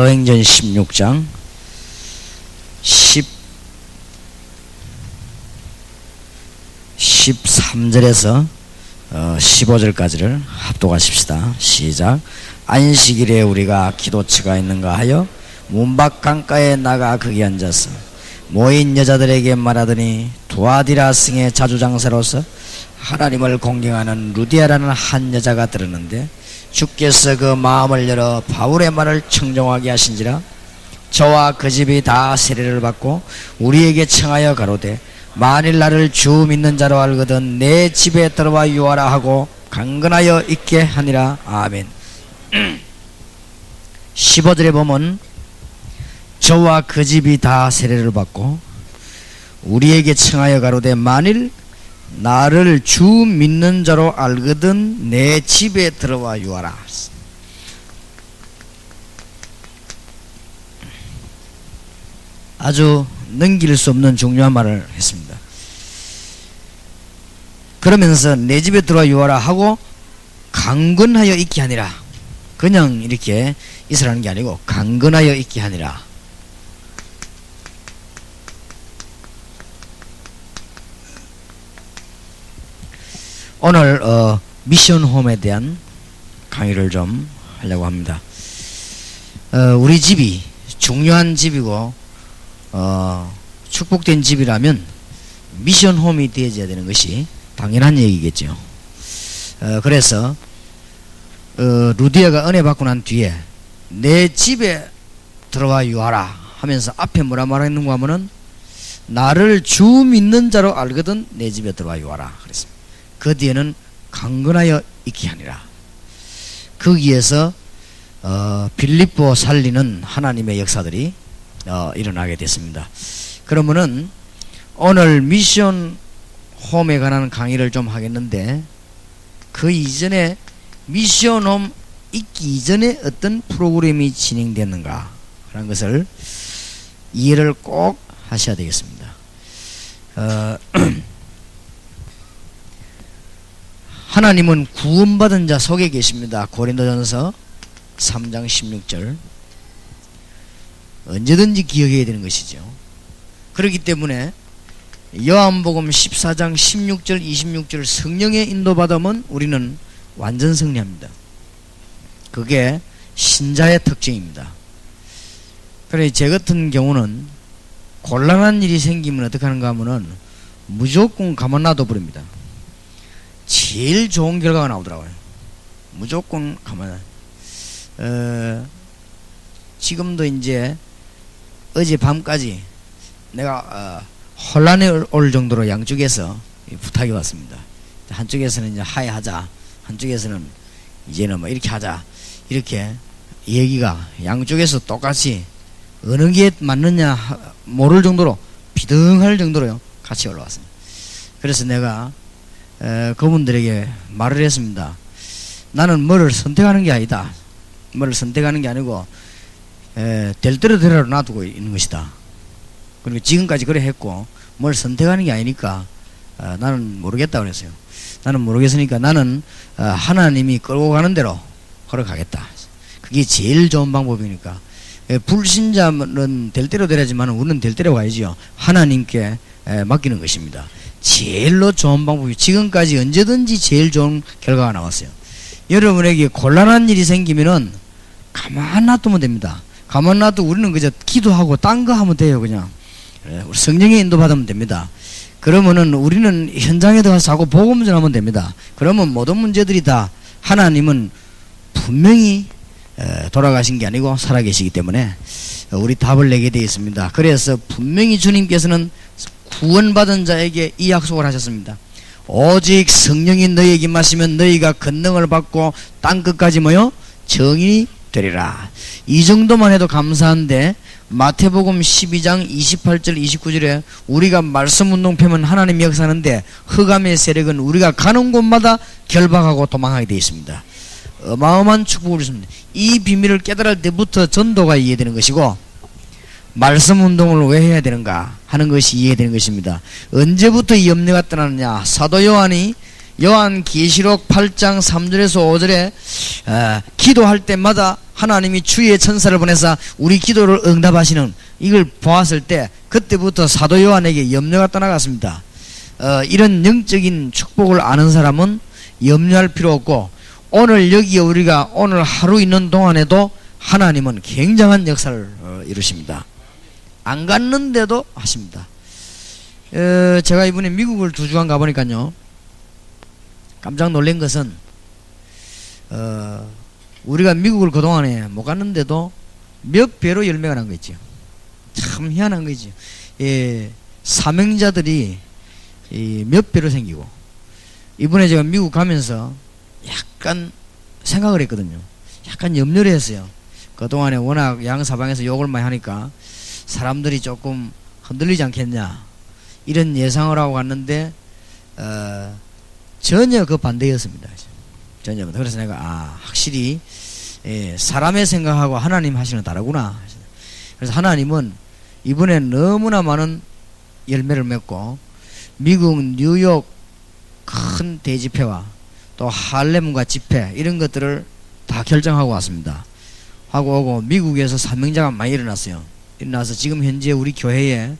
사도행전 16장 13절에서 15절까지를 합독하십시다. 시작. 안식일에 우리가 기도처가 있는가 하여 문밖 강가에 나가 거기 앉아서 모인 여자들에게 말하더니 두아디라 성의 자주장사로서 하나님을 공경하는 루디아라는 한 여자가 들었는데 주께서 그 마음을 열어 바울의 말을 청종하게 하신지라 저와 그 집이 다 세례를 받고 우리에게 청하여 가로되 만일 나를 주 믿는 자로 알거든 내 집에 들어와 유하라 하고 강건하여 있게 하니라. 아멘. 15절에 보면 저와 그 집이 다 세례를 받고 우리에게 청하여 가로되 만일 나를 주 믿는 자로 알거든 내 집에 들어와 유하라. 아주 넘길 수 없는 중요한 말을 했습니다. 그러면서 내 집에 들어와 유하라 하고 강건하여 있게 하니라. 그냥 이렇게 있으라는 게 아니고 강건하여 있게 하니라. 오늘 미션홈에 대한 강의를 좀 하려고 합니다. 우리 집이 중요한 집이고 축복된 집이라면 미션홈이 되어져야 되는 것이 당연한 얘기겠죠. 그래서 루디아가 은혜 받고 난 뒤에 내 집에 들어와 유하라 하면서 앞에 뭐라 말했는가 하면은 나를 주 믿는 자로 알거든 내 집에 들어와 유하라 그랬습니다. 그 뒤에는 강건하여 있게 하니라. 거기에서 빌립보 살리는 하나님의 역사들이 일어나게 됐습니다. 그러면은 오늘 미션 홈에 관한 강의를 좀 하겠는데 그 이전에 미션 홈 있기 이전에 어떤 프로그램이 진행됐는가 하는 것을 이해를 꼭 하셔야 되겠습니다. 하나님은 구원받은 자 속에 계십니다. 고린도전서 3장 16절 언제든지 기억해야 되는 것이죠. 그렇기 때문에 요한복음 14장 16절 26절 성령의 인도받으면 우리는 완전 승리합니다. 그게 신자의 특징입니다. 그래 제 같은 경우는 곤란한 일이 생기면 어떻게 하는가 하면은 무조건 가만 놔둬 버립니다. 제일 좋은 결과가 나오더라고요. 무조건 가만. 지금도 이제 어제 밤까지 내가 혼란에 올 정도로 양쪽에서 부탁이 왔습니다. 한쪽에서는 이제 하야하자, 한쪽에서는 이제는 뭐 이렇게 하자, 이렇게 얘기가 양쪽에서 똑같이 어느 게 맞느냐 모를 정도로 비등할 정도로요 같이 올라왔습니다. 그래서 내가 그분들에게 말을 했습니다. 나는 뭐를 선택하는 게 아니다. 뭐를 선택하는 게 아니고 될 대로 되라로 놔두고 있는 것이다. 그리고 지금까지 그래 했고 뭘 선택하는 게 아니니까 나는 모르겠다 그랬어요. 나는 모르겠으니까 나는 하나님이 끌고 가는 대로 걸어가겠다. 그게 제일 좋은 방법이니까. 불신자는 될 대로 되라지만 우리는 될 대로 가야지요. 하나님께 맡기는 것입니다. 제일로 좋은 방법이 지금까지 언제든지 제일 좋은 결과가 나왔어요. 여러분에게 곤란한 일이 생기면은 가만 놔두면 됩니다. 가만 놔두고 우리는 그저 기도하고 딴 거 하면 돼요. 그냥 우리 성령의 인도 받으면 됩니다. 그러면은 우리는 현장에 들어가서 자꾸 복음 전하면 됩니다. 그러면 모든 문제들이 다 하나님은 분명히 돌아가신 게 아니고 살아계시기 때문에 우리 답을 내게 되어 있습니다. 그래서 분명히 주님께서는 구원받은 자에게 이 약속을 하셨습니다. 오직 성령이 너희에게 마시면 너희가 권능을 받고 땅끝까지 모여 정인이 되리라. 이 정도만 해도 감사한데 마태복음 12장 28절 29절에 우리가 말씀운동 펴면 하나님이 역사하는데 흑암의 세력은 우리가 가는 곳마다 결박하고 도망하게 되어 있습니다. 어마어마한 축복을 주십니다. 이 비밀을 깨달을 때부터 전도가 이해되는 것이고 말씀 운동을 왜 해야 되는가 하는 것이 이해되는 것입니다. 언제부터 이 염려가 떠나느냐. 사도 요한이 요한 계시록 8장 3절에서 5절에 기도할 때마다 하나님이 주의 천사를 보내사 우리 기도를 응답하시는 이걸 보았을 때 그때부터 사도 요한에게 염려가 떠나갔습니다. 이런 영적인 축복을 아는 사람은 염려할 필요 없고 오늘 여기에 우리가 오늘 하루 있는 동안에도 하나님은 굉장한 역사를 이루십니다. 안 갔는데도 하십니다. 제가 이번에 미국을 2주간 가보니까요, 깜짝 놀란 것은 우리가 미국을 그동안에 못 갔는데도 몇 배로 열매가 난 거 있죠. 참 희한한 거지. 사명자들이 몇 배로 생기고, 이번에 제가 미국 가면서 약간 생각을 했거든요. 약간 염려를 했어요. 그동안에 워낙 양사방에서 욕을 많이 하니까 사람들이 조금 흔들리지 않겠냐 이런 예상을 하고 갔는데 전혀 그 반대였습니다. 전혀. 그래서 내가 확실히 사람의 생각하고 하나님 하시는 다르구나. 그래서 하나님은 이번에 너무나 많은 열매를 맺고 미국 뉴욕 큰 대집회와 또 할렘과 집회 이런 것들을 다 결정하고 왔습니다. 하고 오고 미국에서 사명자가 많이 일어났어요. 일어나서 지금 현재 우리 교회에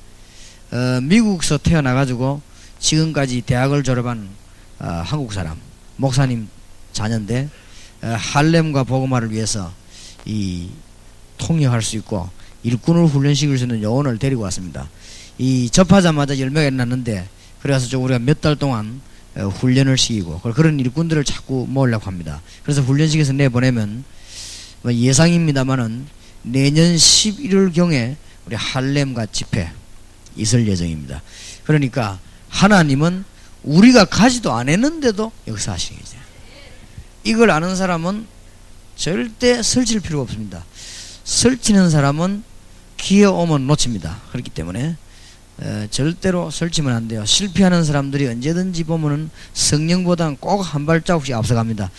미국서 태어나가지고 지금까지 대학을 졸업한 한국 사람 목사님 자녀인데 할렘과 복음화를 위해서 이 통역할 수 있고 일꾼을 훈련시킬 수 있는 요원을 데리고 왔습니다. 이 접하자마자 열매가 일어났는데 그래서 좀 우리가 몇 달 동안 훈련을 시키고 그런 일꾼들을 자꾸 모으려고 합니다. 그래서 훈련시켜서 내보내면 예상입니다만은 내년 11월경에 우리 할렘과 집회 있을 예정입니다. 그러니까 하나님은 우리가 가지도 않았는데도 역사하시는 거죠. 이걸 아는 사람은 절대 설칠 필요가 없습니다. 설치는 사람은 기회 오면 놓칩니다. 그렇기 때문에 절대로 설치면 안 돼요. 실패하는 사람들이 언제든지 보면은 성령보다는 꼭 한 발자국씩 앞서갑니다.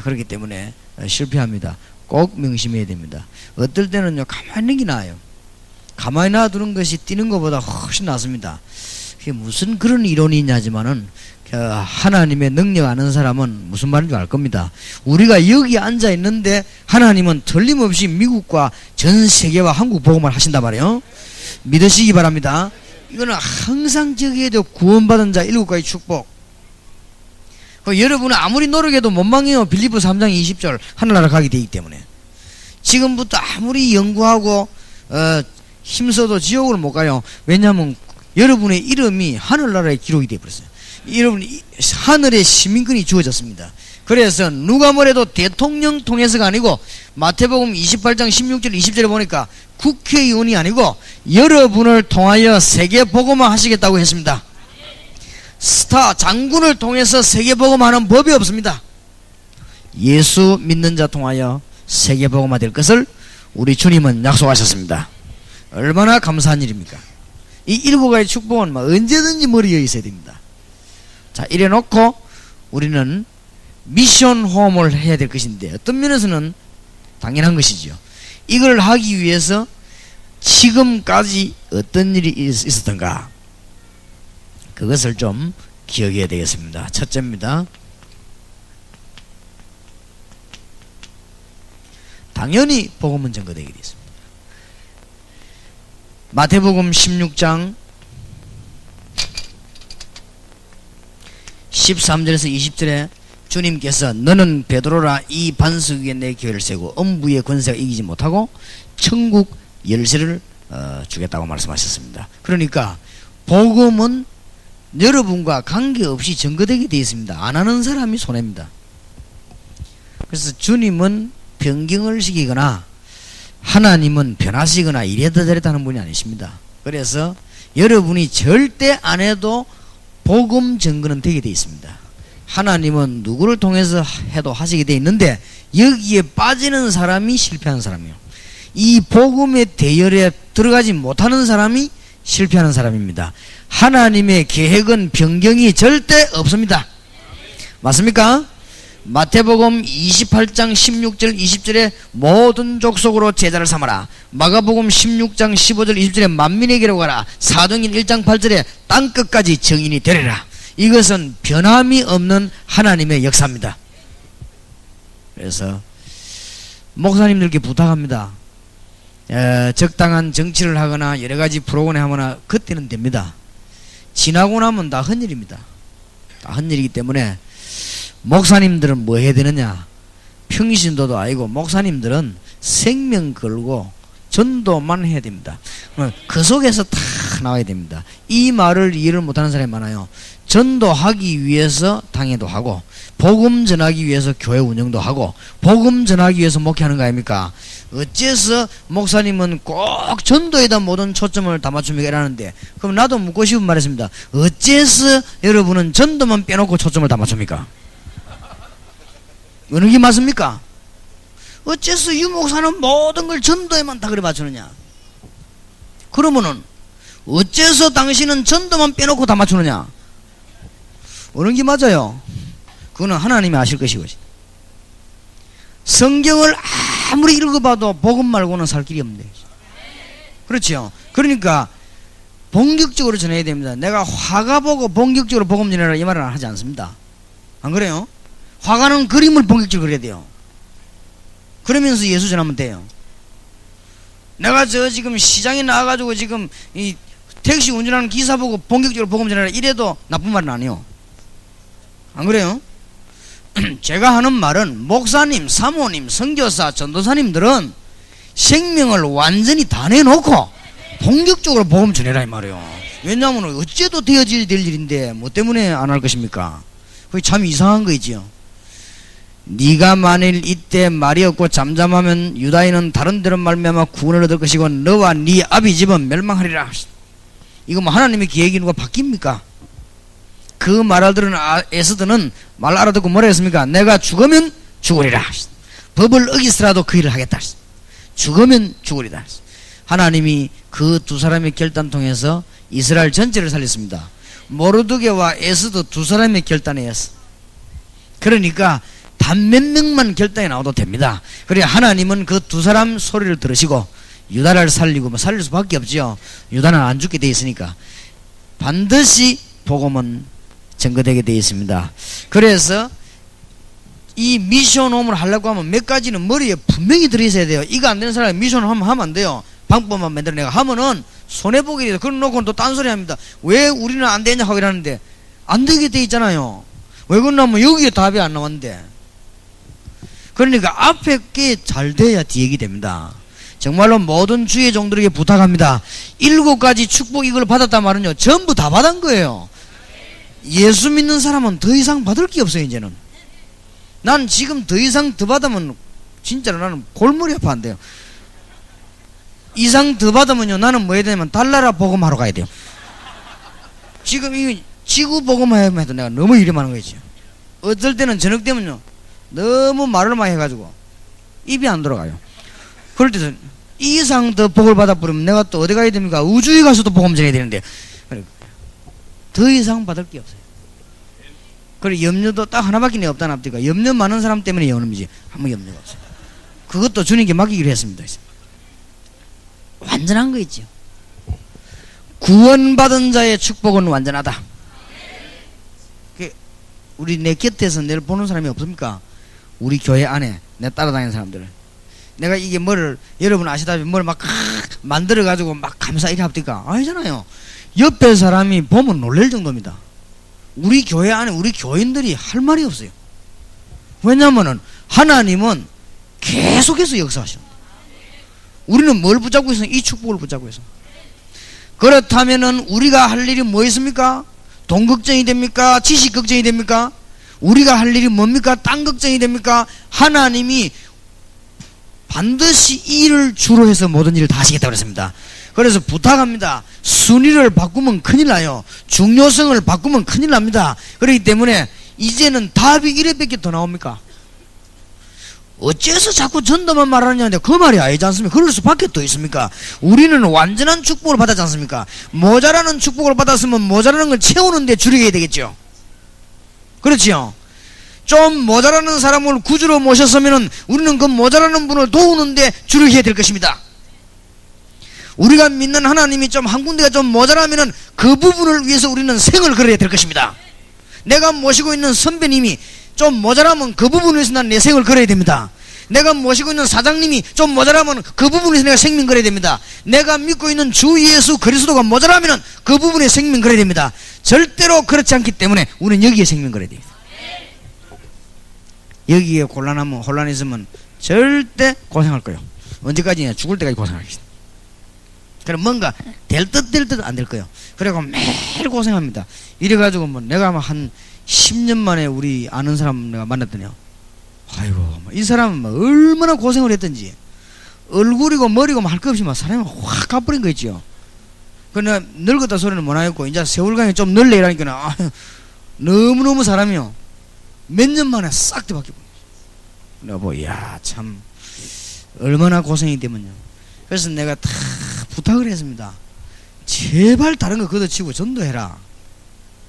그렇기 때문에 실패합니다. 꼭 명심해야 됩니다. 어떨 때는요, 가만히 있는 게 나아요. 가만히 놔두는 것이 뛰는 것보다 훨씬 낫습니다. 그게 무슨 그런 이론이 있냐지만은 하나님의 능력 아는 사람은 무슨 말인지 알 겁니다. 우리가 여기 앉아 있는데 하나님은 틀림없이 미국과 전 세계와 한국 복음을 하신단 말이에요. 믿으시기 바랍니다. 이거는 항상 기억해야 돼요. 구원받은 자 7가지 축복. 여러분은 아무리 노력해도 못 망해요. 빌립보 3장 20절 하늘나라 가게 되기 때문에. 지금부터 아무리 연구하고 힘써도 지옥을 못 가요. 왜냐하면 여러분의 이름이 하늘나라에 기록이 되어버렸어요. 여러분 하늘의 시민권이 주어졌습니다. 그래서 누가 뭐래도 대통령 통해서가 아니고 마태복음 28장 16절 20절에 보니까 국회의원이 아니고 여러분을 통하여 세계복음화 하시겠다고 했습니다. 스타 장군을 통해서 세계복음화하는 법이 없습니다. 예수 믿는 자 통하여 세계복음화 될 것을 우리 주님은 약속하셨습니다. 얼마나 감사한 일입니까? 이 7가지 축복은 언제든지 머리에 있어야 됩니다. 자, 이래 놓고 우리는 미션 호흡을 해야 될 것인데 어떤 면에서는 당연한 것이죠. 이걸 하기 위해서 지금까지 어떤 일이 있었던가 그것을 좀 기억해야 되겠습니다. 첫째입니다. 당연히 복음은 전거되게 되어 있습니다. 마태복음 16장 13절에서 20절에 주님께서 너는 베드로라 이 반석 위에 내 교회를 세우고 음부의 권세가 이기지 못하고 천국 열쇠를 주겠다고 말씀하셨습니다. 그러니까 복음은 여러분과 관계없이 증거되게 되어 있습니다. 안 하는 사람이 손해입니다. 그래서 주님은 변경을 시키거나 하나님은 변하시거나 이래다 저래다 하는 분이 아니십니다. 그래서 여러분이 절대 안 해도 복음 증거는 되게 되어 있습니다. 하나님은 누구를 통해서 해도 하시게 되어 있는데 여기에 빠지는 사람이 실패하는 사람이에요. 이 복음의 대열에 들어가지 못하는 사람이 실패하는 사람입니다. 하나님의 계획은 변경이 절대 없습니다. 맞습니까? 마태복음 28장 16절 20절에 모든 족속으로 제자를 삼아라. 마가복음 16장 15절 20절에 만민에게로 가라. 사도행전 1장 8절에 땅끝까지 증인이 되리라. 이것은 변함이 없는 하나님의 역사입니다. 그래서 목사님들께 부탁합니다. 적당한 정치를 하거나 여러가지 프로그램 하거나 그때는 됩니다. 지나고 나면 다 헛일입니다. 다 헛일이기 때문에 목사님들은 뭐 해야 되느냐? 평신도도 아니고 목사님들은 생명 걸고 전도만 해야 됩니다. 그 속에서 다 나와야 됩니다. 이 말을 이해를 못하는 사람이 많아요. 전도하기 위해서 당회도 하고 복음 전하기 위해서 교회 운영도 하고 복음 전하기 위해서 목회하는 거 아닙니까? 어째서 목사님은 꼭 전도에다 모든 초점을 다 맞춥니까? 이라는데, 그럼 나도 묻고 싶은 말했습니다. 어째서 여러분은 전도만 빼놓고 초점을 다 맞춥니까? 어느 게 맞습니까? 어째서 유 목사는 모든 걸 전도에만 다 그래 맞추느냐? 그러면은 어째서 당신은 전도만 빼놓고 다 맞추느냐? 어느 게 맞아요? 그거는 하나님이 아실 것이고, 성경을 아무리 읽어봐도 복음 말고는 살 길이 없네. 그렇죠? 그러니까 본격적으로 전해야 됩니다. 내가 화가 보고 본격적으로 복음 전해라 이 말은 하지 않습니다. 안 그래요? 화가는 그림을 본격적으로 그려야 돼요. 그러면서 예수 전하면 돼요. 내가 지금 시장에 나와가지고 지금 이 택시 운전하는 기사 보고 본격적으로 복음 전해라 이래도 나쁜 말은 아니에요. 안 그래요? 제가 하는 말은 목사님, 사모님, 선교사, 전도사님들은 생명을 완전히 다 내놓고 본격적으로 복음 전해라 이 말이에요. 왜냐하면 어째도 되어질 될 일인데 뭐 때문에 안 할 것입니까? 그게 참 이상한 거이지요. 네가 만일 이때 말이 없고 잠잠하면 유다인은 다른 데로 말미암아 구원을 얻을 것이고 너와 네 아비 집은 멸망하리라. 이거 뭐 하나님의 계획이누가 바뀝니까? 그 말을 들은 에스더는 말 알아듣고 뭐라 했습니까? 내가 죽으면 죽으리라. 법을 어기서라도 그 일을 하겠다. 죽으면 죽으리다. 하나님이 그 두 사람의 결단 통해서 이스라엘 전체를 살렸습니다. 모르드게와 에스더 두 사람의 결단이었어. 그러니까 단 몇 명만 결단이 나와도 됩니다. 그래 하나님은 그 두 사람 소리를 들으시고 유다를 살리고 뭐 살릴 수밖에 없죠. 유다는 안 죽게 돼 있으니까 반드시 복음은 증거되게 되어 있습니다. 그래서 이 미션 홈을 하려고 하면 몇 가지는 머리에 분명히 들어있어야 돼요. 이거 안 되는 사람이 미션 홈 하면 안 돼요. 방법만 만들어 내가 하면은 손해보게 돼요. 그럼 놓고는 또 딴소리 합니다. 왜 우리는 안 되냐 하고 이러는데 안 되게 돼 있잖아요. 왜 그러냐면 여기에 답이 안 나왔는데. 그러니까 앞에 게 잘 돼야 뒤에 됩니다. 정말로 모든 주의 종들에게 부탁합니다. 7가지 축복 이걸 받았단 말은요 전부 다 받은 거예요. 예수 믿는 사람은 더 이상 받을 게 없어요. 이제는 난 지금 더 이상 더 받으면 진짜로 나는 골머리 아파한대요. 이상 더 받으면요 나는 뭐 해야 되냐면 달나라 복음하러 가야 돼요. 지금 이 지구 복음하면 해도 내가 너무 일이 많은 거지. 어떨 때는 저녁 되면요 너무 말을 많이 해가지고 입이 안 돌아가요. 그럴 때는 이 이상 더 복을 받아버리면 내가 또 어디 가야 됩니까? 우주에 가서도 복음 전해야 되는데 더 이상 받을 게 없어요. 그리고 염려도 딱 하나밖에 없다 납니까? 염려 많은 사람 때문에 염려이지 아무 염려가 없어요. 그것도 주님께 맡기기로 했습니다. 완전한 거 있죠. 구원받은 자의 축복은 완전하다. 우리 내 곁에서 내를 보는 사람이 없습니까? 우리 교회 안에 내 따라다니는 사람들. 내가 이게 뭐를 여러분 아시다시피 뭘 막 만들어가지고 막 감사 이래 합니까? 아니잖아요. 옆에 사람이 보면 놀랄 정도입니다. 우리 교회 안에 우리 교인들이 할 말이 없어요. 왜냐하면은 하나님은 계속해서 역사하십니다. 우리는 뭘 붙잡고 있어? 이 축복을 붙잡고 있어. 그렇다면은 우리가 할 일이 뭐 있습니까? 돈 걱정이 됩니까? 지식 걱정이 됩니까? 우리가 할 일이 뭡니까? 땅 걱정이 됩니까? 하나님이 반드시 이 일을 주로 해서 모든 일을 다 하시겠다고 그랬습니다. 그래서 부탁합니다. 순위를 바꾸면 큰일 나요. 중요성을 바꾸면 큰일 납니다. 그렇기 때문에 이제는 답이 이래밖에 더 나옵니까? 어째서 자꾸 전도만 말하느냐는데 그 말이 아니지 않습니까? 그럴 수밖에 또 있습니까? 우리는 완전한 축복을 받았지 않습니까? 모자라는 축복을 받았으면 모자라는 걸 채우는데 줄여야 되겠죠. 그렇지요? 좀 모자라는 사람을 구주로 모셨으면 우리는 그 모자라는 분을 도우는데 줄여야 될 것입니다. 우리가 믿는 하나님이 좀 한 군데가 좀 모자라면은 그 부분을 위해서 우리는 생을 걸어야 될 것입니다. 내가 모시고 있는 선배님이 좀 모자라면 그 부분을 위해서 난 내 생을 걸어야 됩니다. 내가 모시고 있는 사장님이 좀 모자라면 그 부분에서 내가 생명 걸어야 됩니다. 내가 믿고 있는 주 예수 그리스도가 모자라면 그 부분에 생명 걸어야 됩니다. 절대로 그렇지 않기 때문에 우리는 여기에 생명 걸어야 됩니다. 여기에 곤란하면 혼란했으면 절대 고생할 거예요. 언제까지냐? 죽을 때까지 고생하겠습니다. 그럼 뭔가 될 듯 안 될 거예요. 그래고 매일 고생합니다. 이래가지고 뭐 내가 한 10년 만에 우리 아는 사람 내가 만났더니요, 아이고 이 사람은 뭐 얼마나 고생을 했던지 얼굴이고 머리고 할 것 없이 막 사람이 확 가버린 거 있죠. 그러나 늙었다 소리는 못 하겠고 이제 세월간이 좀 널래 이라니까 너무너무 사람이요 몇 년 만에 싹 뒤바뀌고. 여보, 이야 참 얼마나 고생이 되면요. 그래서 내가 다 부탁을 했습니다. 제발 다른 거 걷어치고 전도해라.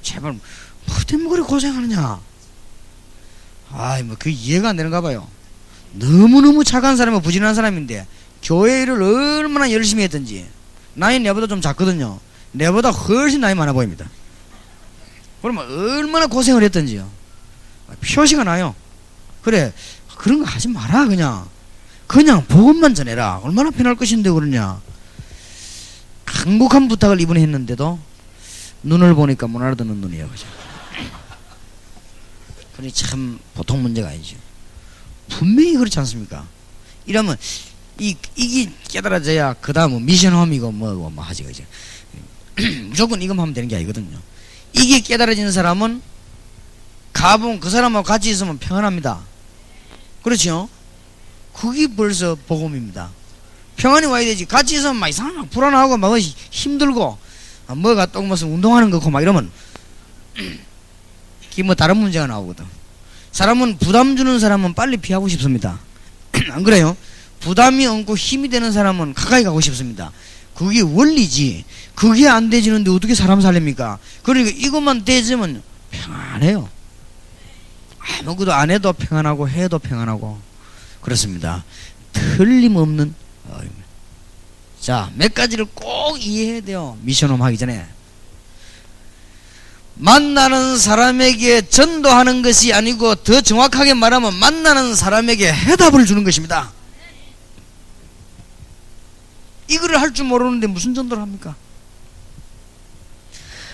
제발. 뭐 때문에 그렇게 고생하느냐. 아이 뭐 그 이해가 안 되는가 봐요. 너무너무 착한 사람이고 부진한 사람인데 교회 일을 얼마나 열심히 했던지. 나이 내보다 좀 작거든요. 내보다 훨씬 나이 많아 보입니다. 그러면 얼마나 고생을 했던지요. 표시가 나요. 그래 그런 거 하지 마라. 그냥 복음만 전해라. 얼마나 편할 것인데 그러냐. 강력한 부탁을 이번에 했는데도 눈을 보니까 못 알아듣는 눈이에요. 그죠? 그러니 참 보통 문제가 아니죠. 분명히 그렇지 않습니까? 이러면 이게 깨달아져야 그 다음은 미션홈이고 뭐 하지. 그죠? 무조건 이것만 하면 되는 게 아니거든요. 이게 깨달아지는 사람은 가본 그 사람하고 같이 있으면 평안합니다. 그렇죠? 그게 벌써 복음입니다. 평안이 와야 되지. 같이 있으면 막 이상하고 불안하고 막 힘들고 뭐가 또 무슨 운동하는 거고 막 이러면 뭐 다른 문제가 나오거든. 사람은 부담 주는 사람은 빨리 피하고 싶습니다. 안 그래요? 부담이 없고 힘이 되는 사람은 가까이 가고 싶습니다. 그게 원리지. 그게 안 되지는데 어떻게 사람 살립니까? 그러니까 이것만 되지면 평안해요. 아무것도 안 해도 평안하고 해도 평안하고 그렇습니다. 틀림없는 자, 몇 가지를 꼭 이해해야 돼요. 미션홈 하기 전에. 만나는 사람에게 전도하는 것이 아니고 더 정확하게 말하면 만나는 사람에게 해답을 주는 것입니다. 이거를 할 줄 모르는데 무슨 전도를 합니까?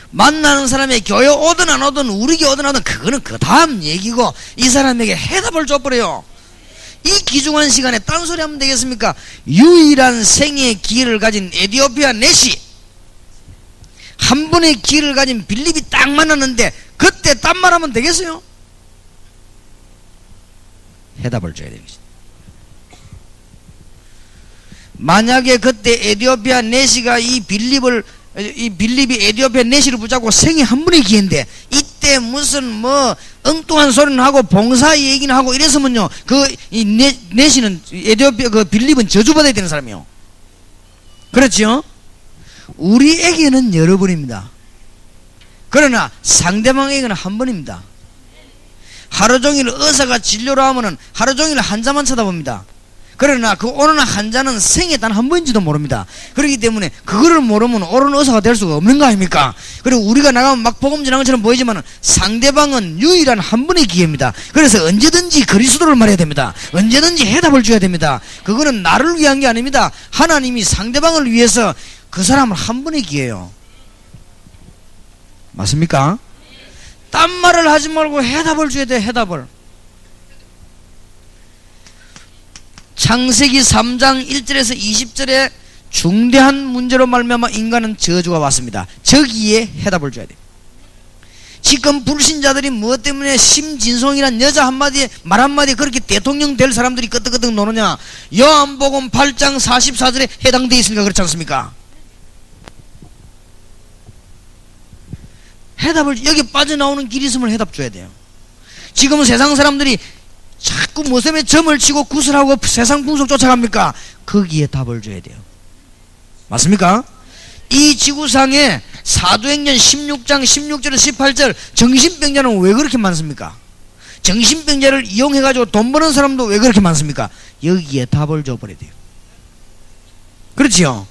만나는 사람의 교회 오든 안 오든 우리 교회 오든 안 오든 그거는 그 다음 얘기고 이 사람에게 해답을 줘버려요. 이 귀중한 시간에 딴소리 하면 되겠습니까? 유일한 생의 기회를 가진 에티오피아 넷이 한 번의 기회를 가진 빌립이 딱 만났는데 그때 딴 말하면 되겠어요? 해답을 줘야 되겠습니다. 만약에 그때 에티오피아 넷이가 이 빌립이 에티오피아 넷이를 붙잡고 생애 한 번의 기회인데 이때 무슨 뭐 엉뚱한 소리는 하고 봉사 얘기는 하고 이랬으면요 이 넷이는 에티오피아 그 빌립은 저주받아야 되는 사람이요. 그렇죠? 우리에게는 여러 번입니다. 그러나 상대방에게는 한 번입니다. 하루 종일 의사가 진료를 하면은 하루 종일 환자만 쳐다봅니다. 그러나 그 오는 환자는 생에 단 한 번인지도 모릅니다. 그렇기 때문에 그거를 모르면 옳은 의사가 될 수가 없는 거 아닙니까? 그리고 우리가 나가면 막 복음전하는 것처럼 보이지만 상대방은 유일한 한 번의 기회입니다. 그래서 언제든지 그리스도를 말해야 됩니다. 언제든지 해답을 줘야 됩니다. 그거는 나를 위한 게 아닙니다. 하나님이 상대방을 위해서 그 사람을 한 번의 기회예요. 맞습니까? 딴 말을 하지 말고 해답을 줘야 돼. 해답을. 창세기 3장 1절에서 20절에 중대한 문제로 말미암아 인간은 저주가 왔습니다. 저기에 해답을 줘야 돼. 지금 불신자들이 무엇 때문에 심진송이란 여자 한마디에 말 한마디에 그렇게 대통령 될 사람들이 끄떡끄떡 노느냐? 요한복음 8장 44절에 해당되어 있으니까 그렇지 않습니까? 해답을, 여기 빠져나오는 길이 있으면 해답 줘야 돼요. 지금 세상 사람들이 자꾸 모습에 점을 치고 구슬하고 세상 풍속 쫓아갑니까? 거기에 답을 줘야 돼요. 맞습니까? 이 지구상에 사도행전 16장 16절에서 18절 정신병자는 왜 그렇게 많습니까? 정신병자를 이용해가지고 돈 버는 사람도 왜 그렇게 많습니까? 여기에 답을 줘버려야 돼요. 그렇지요?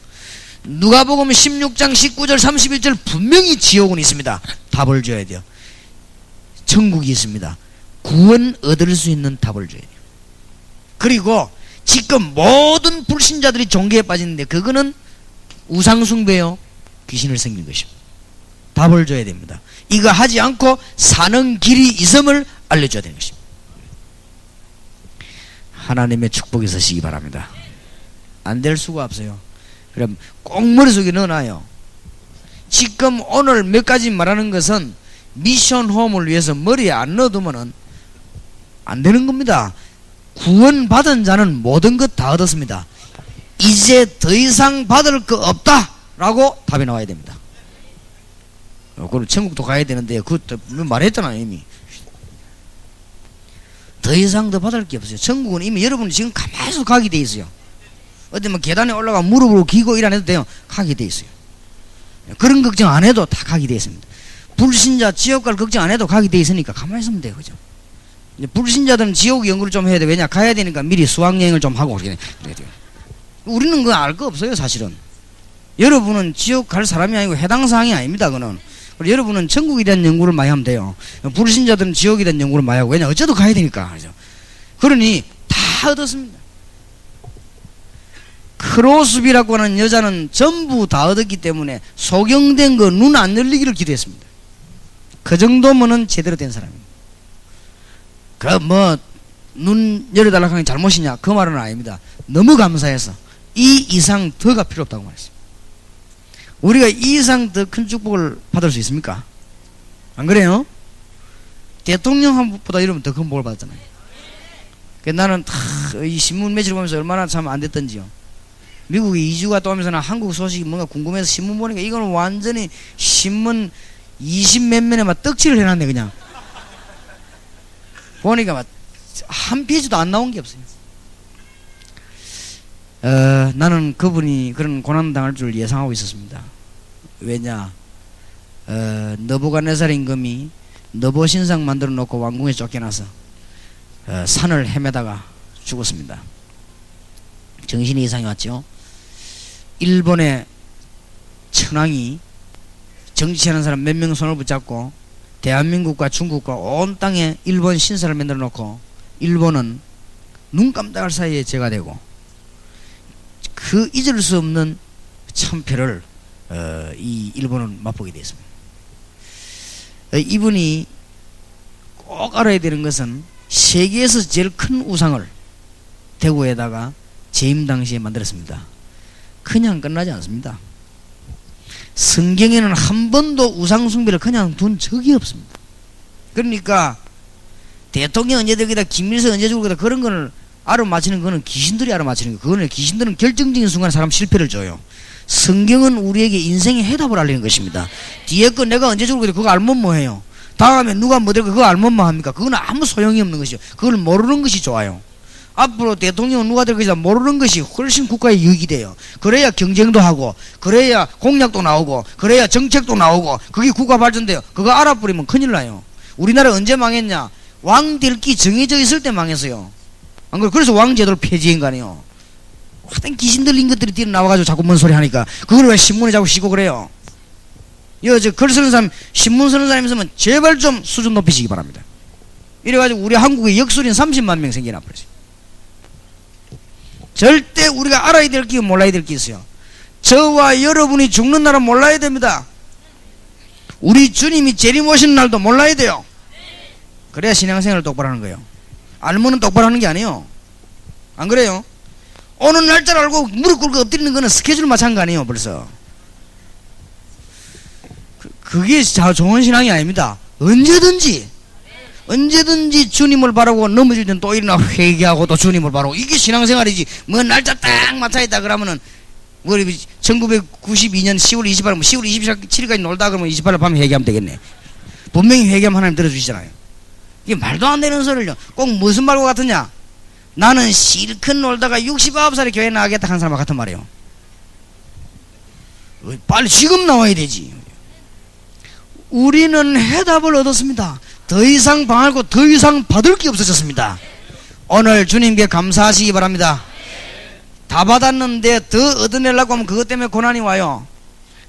누가복음 16장 19절 31절 분명히 지옥은 있습니다. 답을 줘야 돼요. 천국이 있습니다. 구원 얻을 수 있는 답을 줘야 돼요. 그리고 지금 모든 불신자들이 종교에 빠지는데 그거는 우상숭배요, 귀신을 섬기는 것입니다. 답을 줘야 됩니다. 이거 하지 않고 사는 길이 있음을 알려줘야 되는 것입니다. 하나님의 축복이 있으시기 바랍니다. 안 될 수가 없어요. 그럼 꼭 머릿속에 넣어놔요. 지금 오늘 몇 가지 말하는 것은 미션 홈을 위해서 머리에 안 넣어두면은 안 되는 겁니다. 구원받은 자는 모든 것 다 얻었습니다. 이제 더 이상 받을 거 없다 라고 답이 나와야 됩니다. 그럼 천국도 가야 되는데 그것도 말했잖아요. 이미 더 이상 더 받을 게 없어요. 천국은 이미 여러분 지금 가만히 가게 돼 있어요. 어디 뭐 계단에 올라가 무릎으로 기고 일 안 해도 돼요. 가게 돼 있어요. 그런 걱정 안 해도 다 가게 돼 있습니다. 불신자 지옥 갈 걱정 안 해도 가게 돼 있으니까 가만히 있으면 돼요. 그죠? 불신자들은 지옥 연구를 좀 해야 돼. 왜냐? 가야 되니까 미리 수학여행을 좀 하고 그래야 돼요. 우리는 그거 알 거 없어요. 사실은 여러분은 지옥 갈 사람이 아니고 해당 사항이 아닙니다. 그거는. 그리고 여러분은 천국에 대한 연구를 많이 하면 돼요. 불신자들은 지옥에 대한 연구를 많이 하고. 왜냐? 어째도 가야 되니까. 그죠? 그러니 다 얻었습니다. 크로스비라고 하는 여자는 전부 다 얻었기 때문에 소경된 거 눈 안 열리기를 기도했습니다. 그 정도면은 제대로 된 사람입니다. 그 뭐 눈 열어달라고 하는 게 잘못이냐? 그 말은 아닙니다. 너무 감사해서 이 이상 더가 필요 없다고 말했습니다. 우리가 이 이상 더 큰 축복을 받을 수 있습니까? 안 그래요? 대통령보다 이러면 더 큰 복을 받았잖아요. 나는 이 신문 매체를 보면서 얼마나 참 안 됐던지요. 미국에 이주 갔다 오면서는 한국 소식이 뭔가 궁금해서 신문 보니까 이거는 완전히 신문 20몇 면에 막 떡칠을 해놨네. 그냥 보니까 막 한 페이지도 안 나온 게 없어요. 나는 그분이 그런 고난 당할 줄 예상하고 있었습니다. 왜냐? 느부갓네살 임금이 너보 신상 만들어 놓고 왕궁에 쫓겨나서 산을 헤매다가 죽었습니다. 정신이 이상이 왔죠. 일본의 천황이 정치하는 사람 몇 명 손을 붙잡고 대한민국과 중국과 온 땅에 일본 신사를 만들어 놓고 일본은 눈 깜짝할 사이에 제가 되고 그 잊을 수 없는 참패를 이 일본은 맛보게 되었습니다. 이분이 꼭 알아야 되는 것은 세계에서 제일 큰 우상을 대구에다가 재임 당시에 만들었습니다. 그냥 끝나지 않습니다. 성경에는 한 번도 우상 숭배를 그냥 둔 적이 없습니다. 그러니까 대통령 언제 되기다, 김일성 언제 죽을 거다, 그런 거를 알아맞히는 거는 귀신들이 알아맞히는 거예요. 그거는 귀신들은 결정적인 순간에 사람 실패를 줘요. 성경은 우리에게 인생의 해답을 알리는 것입니다. 뒤에 거 내가 언제 죽을 거다 그거 알면 뭐해요? 다음에 누가 뭐 될 거 그거 알면 뭐합니까? 그거는 아무 소용이 없는 것이죠. 그걸 모르는 것이 좋아요. 앞으로 대통령은 누가 될 것이다 모르는 것이 훨씬 국가에 유익이 돼요. 그래야 경쟁도 하고, 그래야 공약도 나오고, 그래야 정책도 나오고, 그게 국가 발전돼요. 그거 알아버리면 큰일 나요. 우리나라 언제 망했냐? 왕 될 기 정해져 있을 때 망했어요. 안 그래? 그래서 왕제도를 폐지한 거 아니에요. 하여튼 귀신 들린 것들이 뒤로 나와가지고 자꾸 뭔 소리 하니까 그걸 왜 신문에 자꾸 씌고 그래요? 저 글 쓰는 사람, 신문 쓰는 사람 있으면 제발 좀 수준 높이시기 바랍니다. 이래가지고 우리 한국에 역술인 30만 명 생겨나 버렸어요. 절대 우리가 알아야 될 게 몰라야 될 게 있어요. 저와 여러분이 죽는 날은 몰라야 됩니다. 우리 주님이 재림오시는 날도 몰라야 돼요. 그래야 신앙생활을 똑바로 하는 거예요. 알면은 똑바로 하는 게 아니에요. 안 그래요? 오늘 날짜를 알고 무릎 꿇고 엎드리는 거는 스케줄 맞춘 거 아니에요. 벌써 그게 좋은 신앙이 아닙니다. 언제든지 주님을 바라고 넘어질 땐 또 일어나 회개하고 또 주님을 바라고, 이게 신앙생활이지. 뭐 날짜 딱 맞춰있다 그러면은 뭐 1992년 10월 28일 10월 27일까지 놀다 그러면 28일 밤에 회개하면 되겠네. 분명히 회개하면 하나님 들어주시잖아요. 이게 말도 안 되는 소리를요. 꼭 무슨 말과 같으냐? 나는 실컷 놀다가 69살에 교회 나가겠다 한 사람과 같은 말이에요. 빨리 지금 나와야 되지. 우리는 해답을 얻었습니다. 더 이상 방하고 더 이상 받을 게 없어졌습니다. 오늘 주님께 감사하시기 바랍니다. 다 받았는데 더 얻어내려고 하면 그것 때문에 고난이 와요.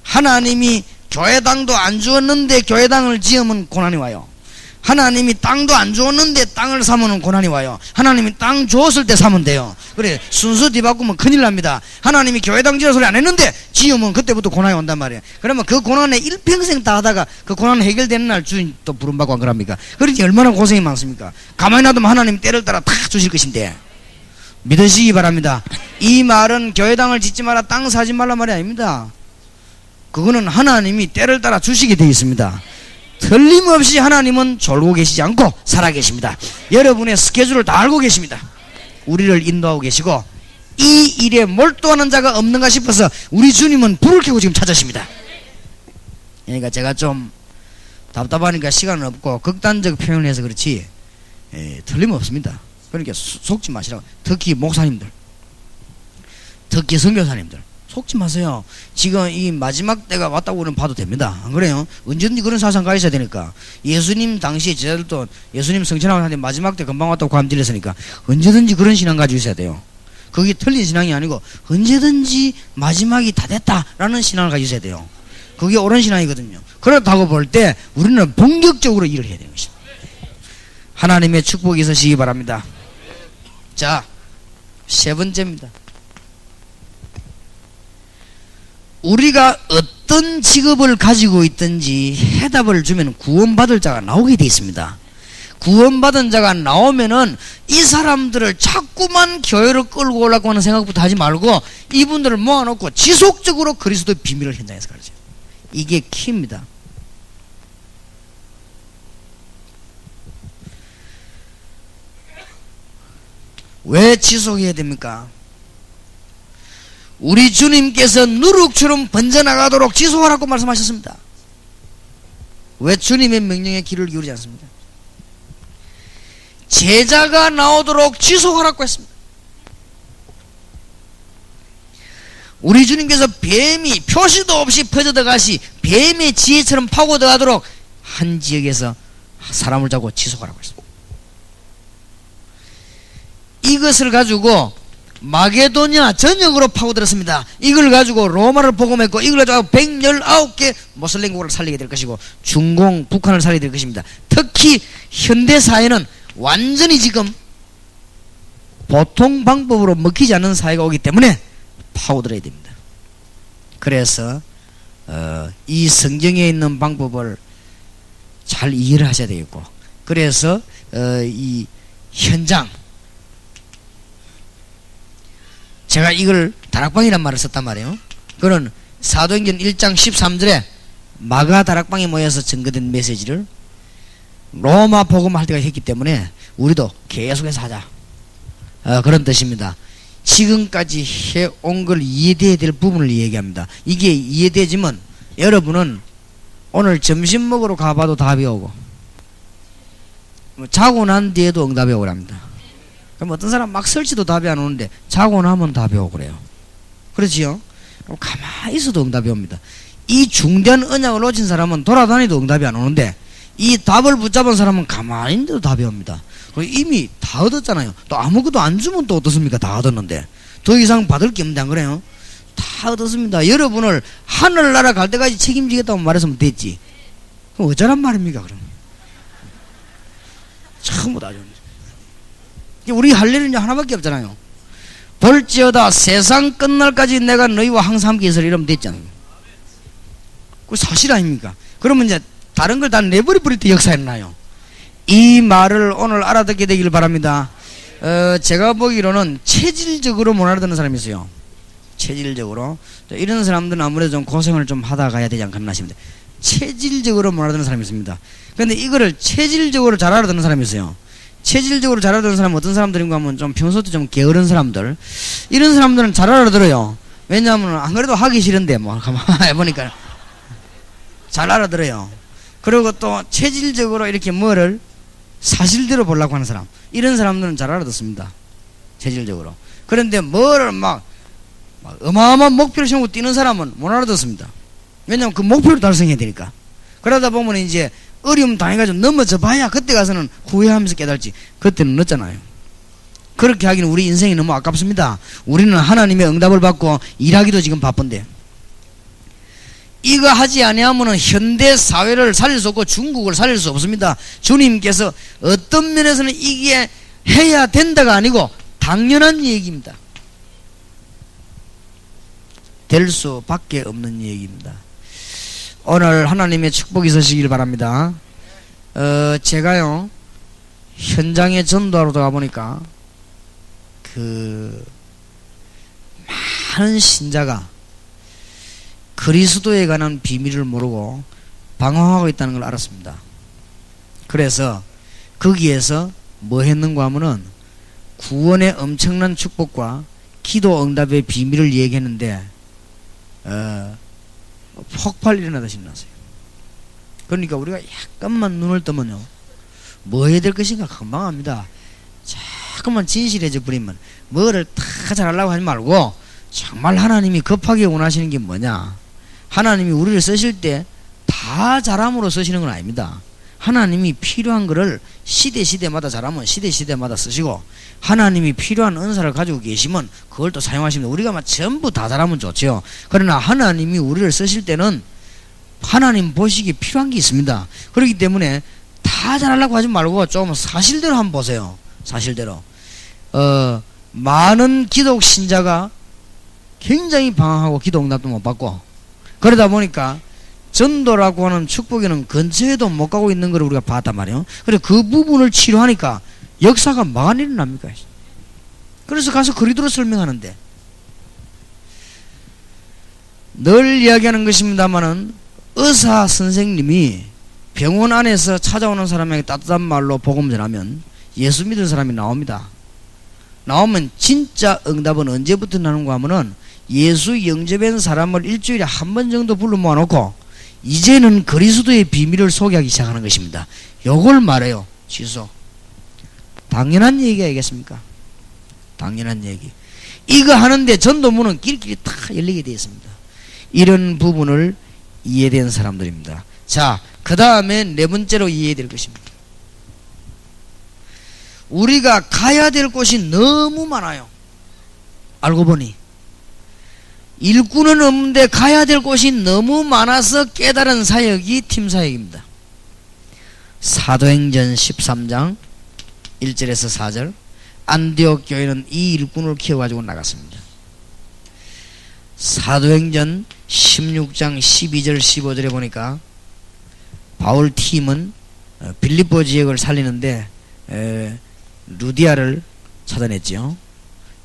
하나님이 교회당도 안 주었는데 교회당을 지으면 고난이 와요. 하나님이 땅도 안 줬는데 땅을 사면 고난이 와요. 하나님이 땅 줬을 때 사면 돼요. 그래, 순서 뒤바꾸면 큰일 납니다. 하나님이 교회당 지어 소리 안 했는데 지으면 그때부터 고난이 온단 말이에요. 그러면 그 고난에 일평생 다 하다가 그 고난 해결되는 날 주인 또 부름받고 안 그럽니까? 그러니 얼마나 고생이 많습니까? 가만히 놔두면 하나님 때를 따라 다 주실 것인데, 믿으시기 바랍니다. 이 말은 교회당을 짓지 마라, 땅 사지 말라 말이 아닙니다. 그거는 하나님이 때를 따라 주시게 되어 있습니다. 틀림없이 하나님은 졸고 계시지 않고 살아 계십니다. 여러분의 스케줄을 다 알고 계십니다. 우리를 인도하고 계시고, 이 일에 몰두하는 자가 없는가 싶어서 우리 주님은 불을 켜고 지금 찾으십니다. 그러니까 제가 좀 답답하니까 시간은 없고 극단적 표현을 해서 그렇지, 틀림없습니다. 그러니까 속지 마시라고. 특히 목사님들, 특히 선교사님들 속지 마세요. 지금 이 마지막 때가 왔다고 는 봐도 됩니다. 안 그래요? 언제든지 그런 사상가 있어야 되니까. 예수님 당시에 제자들도 예수님 성천하고 하는데 마지막 때 금방 왔다고 감질했으니까 언제든지 그런 신앙 가지고 있어야 돼요. 그게 틀린 신앙이 아니고 언제든지 마지막이 다 됐다라는 신앙을 가지고 있어야 돼요. 그게 옳은 신앙이거든요. 그렇다고 볼 때 우리는 본격적으로 일을 해야 되는 것입니다. 하나님의 축복이 있으시기 바랍니다. 자, 세 번째입니다. 우리가 어떤 직업을 가지고 있든지 해답을 주면 구원받을 자가 나오게 되어 있습니다. 구원받은 자가 나오면은 이 사람들을 자꾸만 교회로 끌고 오려고 하는 생각부터 하지 말고 이분들을 모아놓고 지속적으로 그리스도의 비밀을 현장에서 가르쳐요. 이게 키입니다. 왜 지속해야 됩니까? 우리 주님께서 누룩처럼 번져나가도록 지속하라고 말씀하셨습니다. 왜 주님의 명령에 귀를 기울이지 않습니다? 제자가 나오도록 지속하라고 했습니다. 우리 주님께서 뱀이 표시도 없이 퍼져들어가시 뱀의 지혜처럼 파고들어가도록 한 지역에서 사람을 잡고 지속하라고 했습니다. 이것을 가지고 마게도냐 전역으로 파고들었습니다. 이걸 가지고 로마를 복음했고 이걸 가지고 119개 모슬렘국을 살리게 될 것이고 중공 북한을 살리게 될 것입니다. 특히 현대사회는 완전히 지금 보통 방법으로 먹히지 않는 사회가 오기 때문에 파고들어야 됩니다. 그래서 이 성경에 있는 방법을 잘 이해를 하셔야 되겠고, 그래서 이 현장, 제가 이걸 다락방이란 말을 썼단 말이에요. 그건 사도행전 1장 13절에 마가 다락방에 모여서 증거된 메시지를 로마 복음할 때가 했기 때문에 우리도 계속해서 하자, 그런 뜻입니다. 지금까지 해온 걸 이해돼야 될 부분을 얘기합니다. 이게 이해되지만 여러분은 오늘 점심 먹으러 가봐도 답이 오고 자고 난 뒤에도 응답이 오랍니다. 그럼 어떤 사람 막 설치도 답이 안 오는데 자고 나면 답이 오고 그래요. 그렇지요? 가만히 있어도 응답이 옵니다. 이 중대한 언약을 놓친 사람은 돌아다니도 응답이 안 오는데 이 답을 붙잡은 사람은 가만히 있는데도 답이 옵니다. 이미 다 얻었잖아요. 또 아무것도 안 주면 또 어떻습니까? 다 얻었는데 더 이상 받을 게 없는데 안 그래요? 다 얻었습니다. 여러분을 하늘나라 갈 때까지 책임지겠다고 말했으면 됐지. 그럼 어쩌란 말입니까? 그럼 전부 다 줬는데 우리 할 일은 이제 하나밖에 없잖아요. 볼지어다 세상 끝날까지 내가 너희와 항상 함께 있으리라 이러면 됐잖아요. 그거 사실 아닙니까? 그러면 이제 다른 걸 다 내버려버릴 때 역사에 나요. 이 말을 오늘 알아듣게 되길 바랍니다. 제가 보기로는 체질적으로 못 알아듣는 사람이 있어요. 체질적으로. 이런 사람들은 아무래도 좀 고생을 좀 하다 가야 되지 않겠나 싶은데 체질적으로 못 알아듣는 사람이 있습니다. 그런데 이거를 체질적으로 잘 알아듣는 사람이 있어요. 체질적으로 잘 알아듣는 사람은 어떤 사람들인가 하면 좀 평소부터 좀 게으른 사람들, 이런 사람들은 잘 알아들어요. 왜냐하면 안 그래도 하기 싫은데 뭐 가만히 해보니까 잘 알아들어요. 그리고 또 체질적으로 이렇게 뭐를 사실대로 보려고 하는 사람, 이런 사람들은 잘 알아듣습니다. 체질적으로. 그런데 뭐를 막 어마어마한 목표를 세우고 뛰는 사람은 못 알아듣습니다. 왜냐하면 그 목표를 달성해야 되니까. 그러다 보면 이제 어려움 당해가지고 넘어져 봐야 그때 가서는 후회하면서 깨달지, 그때는 늦잖아요. 그렇게 하기는 우리 인생이 너무 아깝습니다. 우리는 하나님의 응답을 받고 일하기도 지금 바쁜데 이거 하지 아니하면 현대 사회를 살릴 수 없고 중국을 살릴 수 없습니다. 주님께서 어떤 면에서는 이게 해야 된다가 아니고 당연한 얘기입니다. 될 수밖에 없는 얘기입니다. 오늘 하나님의 축복이 있으시길 바랍니다. 제가요 현장에 전도하러 가보니까 많은 신자가 그리스도에 관한 비밀을 모르고 방황하고 있다는 걸 알았습니다. 그래서 거기에서 뭐 했는가 하면은 구원의 엄청난 축복과 기도 응답의 비밀을 얘기했는데 폭발 일어나듯이 일어났어요. 그러니까 우리가 약간만 눈을 뜨면요 뭐 해야 될 것인가 금방 합니다. 자꾸만 진실해져 버리면 뭐를 다 잘하려고 하지 말고 정말 하나님이 급하게 원하시는 게 뭐냐, 하나님이 우리를 쓰실 때 다 잘함으로 쓰시는 건 아닙니다. 하나님이 필요한 거를 시대마다 잘하면 시대마다 쓰시고, 하나님이 필요한 은사를 가지고 계시면 그걸 또 사용하십니다. 우리가 막 전부 다 잘하면 좋죠. 그러나 하나님이 우리를 쓰실 때는 하나님 보시기에 필요한 게 있습니다. 그렇기 때문에 다 잘하려고 하지 말고 좀 사실대로 한번 보세요. 사실대로 많은 기독 신자가 굉장히 방황하고 기도 응답도 못 받고, 그러다 보니까 전도라고 하는 축복에는 근처에도 못 가고 있는 걸 우리가 봤단 말이에요. 그래서 그 부분을 치료하니까 역사가 뭐가 일어납니까? 그래서 가서 그리도로 설명하는데, 늘 이야기하는 것입니다마는 의사 선생님이 병원 안에서 찾아오는 사람에게 따뜻한 말로 복음 전하면 예수 믿는 사람이 나옵니다. 나오면 진짜 응답은 언제부터 나는가 하면은 예수 영접한 사람을 일주일에 한 번 정도 불러 모아놓고 이제는 그리스도의 비밀을 소개하기 시작하는 것입니다. 요걸 말해요. 취소. 당연한 얘기 아니겠습니까? 당연한 얘기. 이거 하는데 전도문은 길길이 다 열리게 되어 있습니다. 이런 부분을 이해된 사람들입니다. 자, 그 다음에 네 번째로 이해될 것입니다. 우리가 가야 될 곳이 너무 많아요. 알고 보니 일꾼은 없는데 가야 될 곳이 너무 많아서 깨달은 사역이 팀 사역입니다. 사도행전 13장 1절에서 4절, 안디옥 교회는 이 일꾼을 키워가지고 나갔습니다. 사도행전 16장 12절 15절에 보니까 바울 팀은 빌립보 지역을 살리는데 루디아를 찾아냈죠.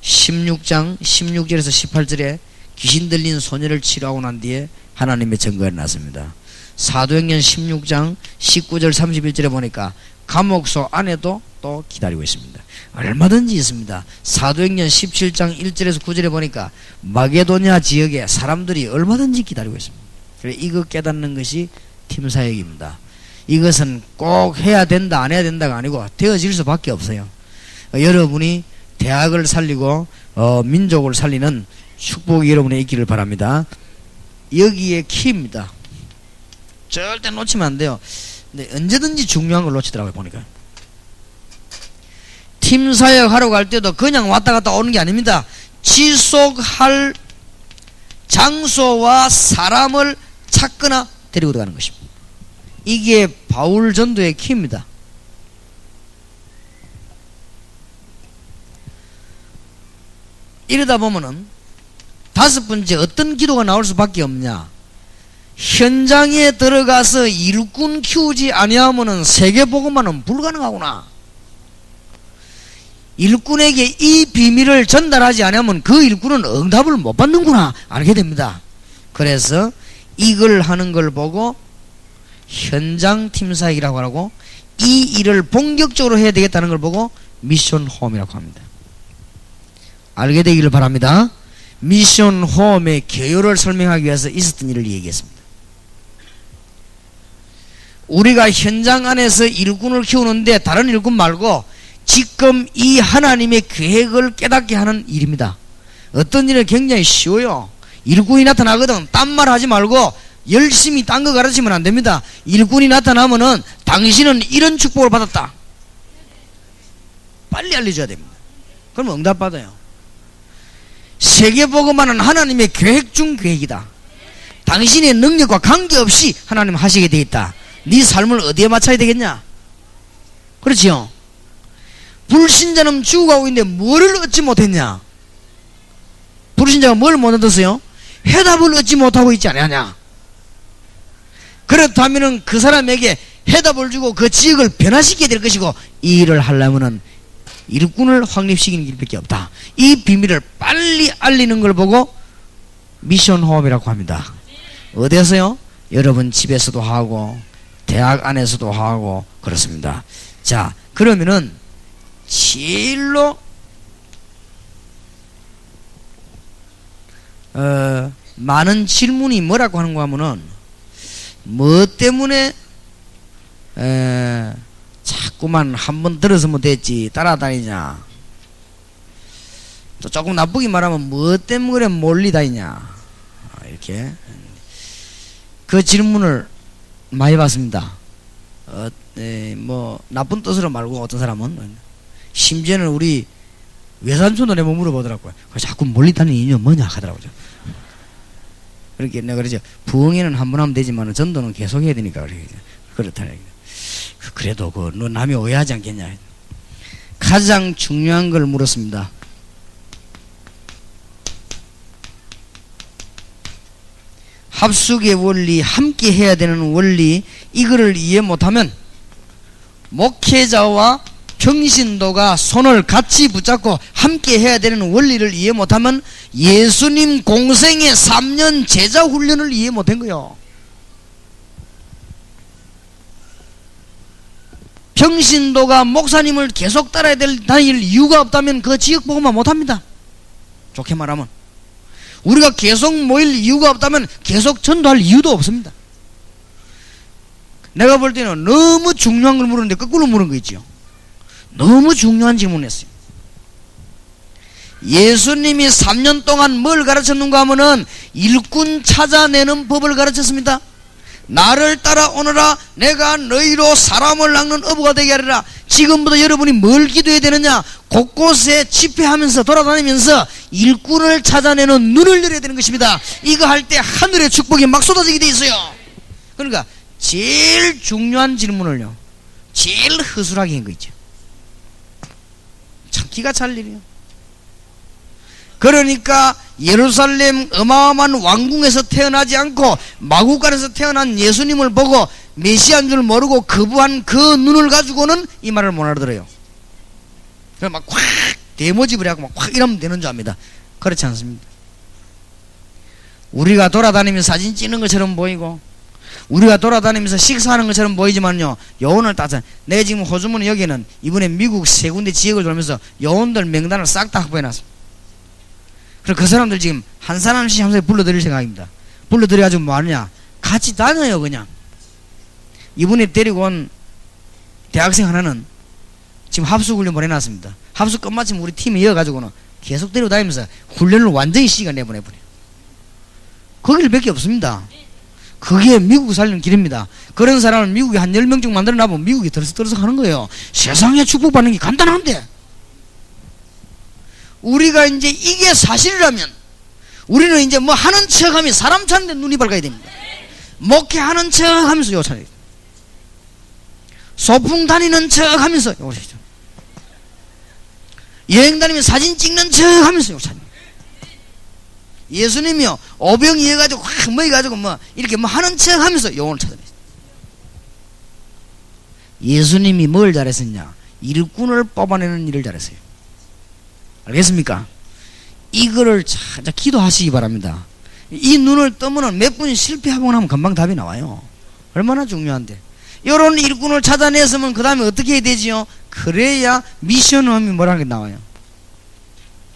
16장 16절에서 18절에 귀신 들린 소녀를 치료하고 난 뒤에 하나님의 증거가 났습니다. 사도행전 16장 19절 31절에 보니까 감옥소 안에도 또 기다리고 있습니다. 얼마든지 있습니다. 사도행전 17장 1절에서 9절에 보니까 마게도냐 지역에 사람들이 얼마든지 기다리고 있습니다. 그래서 이거 깨닫는 것이 팀 사역입니다. 이것은 꼭 해야 된다 안 해야 된다가 아니고 되어질 수밖에 없어요. 여러분이 대학을 살리고 민족을 살리는 축복이 여러분에 있기를 바랍니다. 여기에 키입니다. 절대 놓치면 안 돼요. 근데 언제든지 중요한 걸 놓치더라고요. 보니까 팀 사역 하러 갈 때도 그냥 왔다 갔다 오는 게 아닙니다. 지속할 장소와 사람을 찾거나 데리고 들어가는 것입니다. 이게 바울 전도의 키입니다. 이러다 보면은 다섯 번째, 어떤 기도가 나올 수밖에 없냐? 현장에 들어가서 일꾼 키우지 아니하면은 세계복음화는 불가능하구나. 일꾼에게 이 비밀을 전달하지 않으면 그 일꾼은 응답을 못 받는구나 알게 됩니다. 그래서 이걸 하는 걸 보고 현장 팀사역이라고 하고, 이 일을 본격적으로 해야 되겠다는 걸 보고 미션 홈이라고 합니다. 알게 되기를 바랍니다. 미션 홈의 개요를 설명하기 위해서 있었던 일을 얘기했습니다. 우리가 현장 안에서 일꾼을 키우는데 다른 일꾼 말고 지금 이 하나님의 계획을 깨닫게 하는 일입니다. 어떤 일은 굉장히 쉬워요. 일꾼이 나타나거든. 딴 말 하지 말고 열심히 딴 거 가르치면 안 됩니다. 일꾼이 나타나면은 당신은 이런 축복을 받았다, 빨리 알려줘야 됩니다. 그러면 응답 받아요. 세계복음화는 하나님의 계획 중 계획이다. 당신의 능력과 관계없이 하나님 하시게 돼 있다. 네 삶을 어디에 맞춰야 되겠냐? 그렇지요? 불신자는 죽어가고 있는데 뭐를 얻지 못했냐? 불신자가 뭘 못 얻었어요? 해답을 얻지 못하고 있지 않느냐? 그렇다면 그 사람에게 해답을 주고 그 지역을 변화시켜야 될 것이고, 이 일을 하려면 일꾼을 확립시키는 길밖에 없다. 이 비밀을 빨리 알리는 걸 보고 미션 호흡이라고 합니다. 어디에서요? 여러분 집에서도 하고 대학 안에서도 하고 그렇습니다. 자, 그러면은 제일로 많은 질문이 뭐라고 하는가 하면은, 뭐 때문에 자꾸만 한번 들었으면 됐지 따라다니냐, 또 조금 나쁘게 말하면 뭐 때문에 몰리다니냐, 이렇게 그 질문을 많이 받습니다. 뭐 나쁜 뜻으로 말고 어떤 사람은 심지어는 우리 외삼촌도 내가 물어보더라고요. 자꾸 몰리다니는 이유는 뭐냐 하더라고요. 그렇게 내가 그러죠. 부흥회는 한 번 하면 되지만 전도는 계속 해야 되니까 그렇다. 그래도 너 남이 오해하지 않겠냐. 가장 중요한 걸 물었습니다. 합숙의 원리, 함께 해야 되는 원리, 이거를 이해 못하면 목회자와 평신도가 손을 같이 붙잡고 함께 해야 되는 원리를 이해 못하면 예수님 공생의 3년 제자 훈련을 이해 못한 거요. 평신도가 목사님을 계속 따라야 다닐 이유가 없다면 그 지역 보고만 못합니다. 좋게 말하면 우리가 계속 모일 이유가 없다면 계속 전도할 이유도 없습니다. 내가 볼 때는 너무 중요한 걸 물었는데 거꾸로 물은 거 있죠. 너무 중요한 질문을 했어요. 예수님이 3년 동안 뭘 가르쳤는가 하면은 일꾼 찾아내는 법을 가르쳤습니다. 나를 따라오너라, 내가 너희로 사람을 낚는 어부가 되게 하리라. 지금부터 여러분이 뭘 기도해야 되느냐? 곳곳에 집회하면서 돌아다니면서 일꾼을 찾아내는 눈을 열어야 되는 것입니다. 이거 할 때 하늘의 축복이 막 쏟아지게 돼 있어요. 그러니까 제일 중요한 질문을요, 제일 허술하게 한 거 있죠. 참 기가 찰 일이에요. 그러니까 예루살렘 어마어마한 왕궁에서 태어나지 않고 마구간에서 태어난 예수님을 보고 메시아인 줄 모르고 거부한 그 눈을 가지고는 이 말을 못 알아들어요. 그래서 막 확 대모집을 하고 막 확 이러면 되는 줄 압니다. 그렇지 않습니다. 우리가 돌아다니면서 사진 찍는 것처럼 보이고 우리가 돌아다니면서 식사하는 것처럼 보이지만요, 요원을 따져. 내가 지금 호주머니 여기는 이번에 미국 3군데 지역을 돌면서 요원들 명단을 싹 다 확보해놨습니다. 그리고 그 사람들 지금 한 사람씩 한 사람씩 불러드릴 생각입니다. 불러드려가지고 뭐 하느냐, 같이 다녀요. 그냥 이번에 데리고 온 대학생 하나는 지금 합숙훈련 보내놨습니다. 합숙 끝마치면 우리 팀에 이어가지고는 계속 데리고 다니면서 훈련을 완전히 시간 내보내버려요. 거기를 밖에 없습니다. 그게 미국 살리는 길입니다. 그런 사람을 미국에 한 10명 중 만들어 놔보면 미국이 들썩들썩 하는 거예요. 세상에 축복받는 게 간단한데, 우리가 이제 이게 사실이라면 우리는 이제 뭐 하는 척 하면 사람 찾는데 눈이 밝아야 됩니다. 목회하는 척 하면서 요 찾아야 돼요. 소풍 다니는 척 하면서 요 찾아야 돼요. 여행 다니면 사진 찍는 척 하면서 요 찾아야 돼요. 예수님이요, 오병 이어가지고 확 모여가지고 뭐 이렇게 뭐 하는 척 하면서 요원을 찾아내요. 예수님이 뭘 잘했었냐? 일꾼을 뽑아내는 일을 잘했어요. 알겠습니까? 이거를 잘 기도하시기 바랍니다. 이 눈을 뜨면은 몇 분 실패하고 나면 금방 답이 나와요. 얼마나 중요한데. 이런 일꾼을 찾아냈으면 그 다음에 어떻게 해야 되지요? 그래야 미션홈이 뭐라는 게 나와요.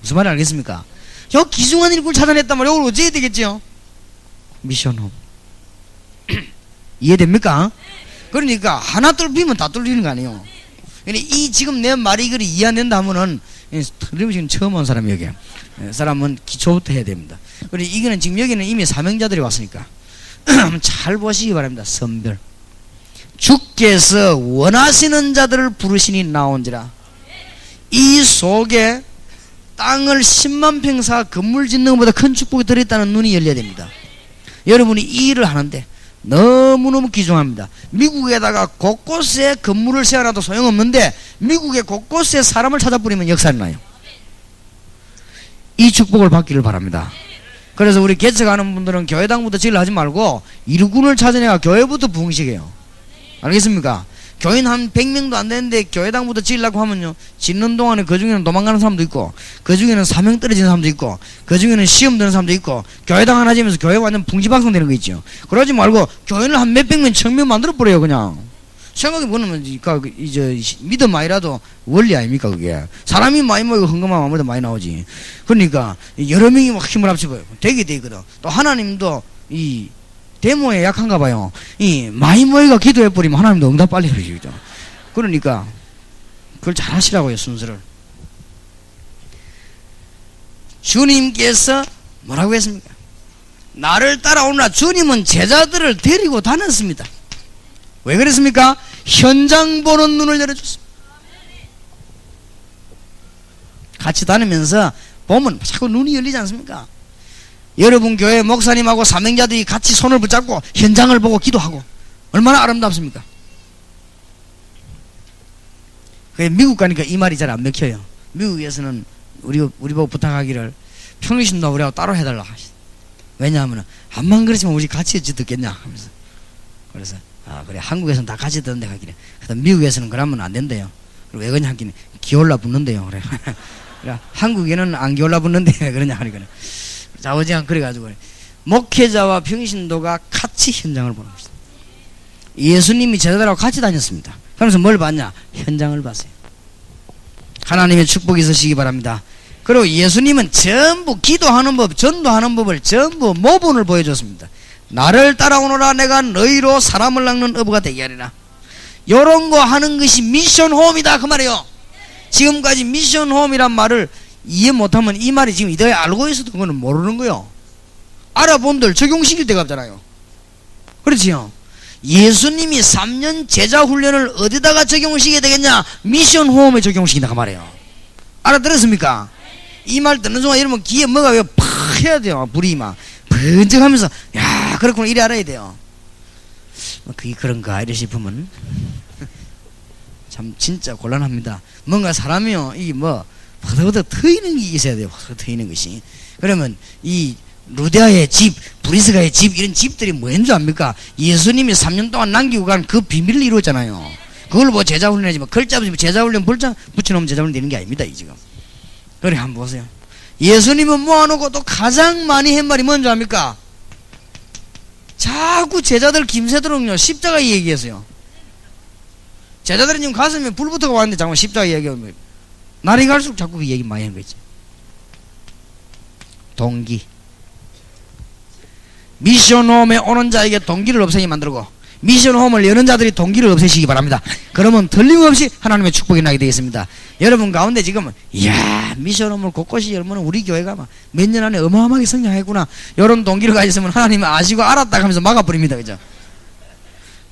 무슨 말인지 알겠습니까? 저 기중한 일꾼을 찾아냈단 말이에요. 이걸 어찌 해야 되겠지요? 미션홈. 이해됩니까? 그러니까 하나 뚫리면 다 뚫리는 거 아니에요. 이 지금 내 말이 그리 이해 안 된다 하면은 지금 처음 온 사람이 여기 사람은 기초부터 해야 됩니다. 그리고 이거는 지금 여기는 이미 사명자들이 왔으니까 잘 보시기 바랍니다. 선별. 주께서 원하시는 자들을 부르시니 나온지라. 이 속에 땅을 10만 평사 건물 짓는 것보다 큰 축복이 들어있다는 눈이 열려야 됩니다. 여러분이 이 일을 하는데 너무너무 귀중합니다. 미국에다가 곳곳에 건물을 세워놔도 소용없는데 미국의 곳곳에 사람을 찾아뿌리면 역사는 나요. 이 축복을 받기를 바랍니다. 그래서 우리 개척하는 분들은 교회당부터 지으려 하지 말고 일꾼을 찾아내가 교회부터 부흥시켜요. 알겠습니까? 교인 한 100명도 안 되는데 교회당부터 지으려고 하면요, 짓는 동안에 그 중에는 도망가는 사람도 있고, 그 중에는 사명 떨어지는 사람도 있고, 그 중에는 시험 드는 사람도 있고, 교회당 하나 지면서 교회 완전 풍지박산 되는 거 있죠. 그러지 말고 교인을 한 몇백 명, 1000명 만들어버려요. 그냥 생각해보면 이제 믿음 아니라도 원리 아닙니까? 그게 사람이 많이 모이고 헌금하면 아무래도 많이 나오지. 그러니까 여러 명이 막 힘을 합쳐봐요. 되게 돼 있거든. 또 하나님도 이 데모에 약한가 봐요. 이 많이 모이가 기도해버리면 하나님도 응답 빨리 해주죠. 그러니까 그걸 잘 하시라고요. 순서를. 주님께서 뭐라고 했습니까? 나를 따라오라. 주님은 제자들을 데리고 다녔습니다. 왜 그랬습니까? 현장 보는 눈을 열어줬습니다. 같이 다니면서 보면 자꾸 눈이 열리지 않습니까? 여러분 교회 목사님하고 사명자들이 같이 손을 붙잡고 현장을 보고 기도하고 얼마나 아름답습니까? 미국 가니까 이 말이 잘 안 먹혀요. 미국에서는 우리 보고 부탁하기를 평일신도 우리하고 따로 해달라 하시죠. 왜냐하면 암만 그렇지만 우리 같이 어찌 듣겠냐 하면서. 그래서 그래 한국에서는 다 같이 듣는데 하기래. 미국에서는 그러면 안 된대요. 왜 그러냐 하기는 기올라 붙는데요. 그래. 그래 한국에는 안 기올라 붙는데 왜 그러냐 하니까. 자오지간 그래가지고 목회자와 평신도가 같이 현장을 보는 것이다. 예수님이 제자들하고 같이 다녔습니다. 그러면서 뭘 봤냐? 현장을 봤어요. 하나님의 축복이 있으시기 바랍니다. 그리고 예수님은 전부 기도하는 법, 전도하는 법을 전부 모본을 보여줬습니다. 나를 따라오너라. 내가 너희로 사람을 낚는 어부가 되게 하리라. 요런 거 하는 것이 미션 홈이다 그 말이에요. 지금까지 미션 홈이란 말을 이해 못하면 이 말이 지금 이대에 알고 있어도 그거는 모르는 거요. 알아본들 적용시킬 데가 없잖아요. 그렇지요. 예수님이 3년 제자 훈련을 어디다가 적용시켜야 되겠냐? 미션 홈에 적용시킨다 그 말이에요. 알아들었습니까? 이 말 듣는 순간 여러분 귀에 뭐가 왜 팍 해야 돼요. 불이 막 번쩍하면서 야 그렇구나 이래 알아야 돼요. 그게 그런가 이래 싶으면 참 진짜 곤란합니다. 뭔가 사람이요 이 뭐 버덕버덕 트이는 게 있어야 돼요. 버덕 트이는 것이. 그러면 이 루데아의 집, 브리스가의 집 이런 집들이 뭐인 줄 압니까? 예수님이 3년 동안 남기고 간 그 비밀을 이루었잖아요. 그걸 뭐 제자 훈련하지 뭐 글자 붙이면 제자 훈련 붙여놓으면 제자 훈련 되는 게 아닙니다. 이 지금. 그래 한번 보세요. 예수님은 모아놓고 또 가장 많이 한 말이 뭔지 압니까? 자꾸 제자들 김새도록요 십자가 얘기했어요. 제자들은 지금 가슴에 불부터가 왔는데 자꾸 십자가 얘기하면 날이 갈수록 자꾸 그 얘기 많이 한 거지. 동기. 미션홈에 오는 자에게 동기를 없애게 만들고 미션홈을 여는 자들이 동기를 없애시기 바랍니다. 그러면 틀림없이 하나님의 축복이 나게 되겠습니다. 여러분 가운데 지금 이야 미션홈을 곳곳이 열면 우리 교회가 막 몇 년 안에 어마어마하게 성장했구나 이런 동기를 가졌으면 하나님은 아시고 알았다 하면서 막아버립니다. 그죠?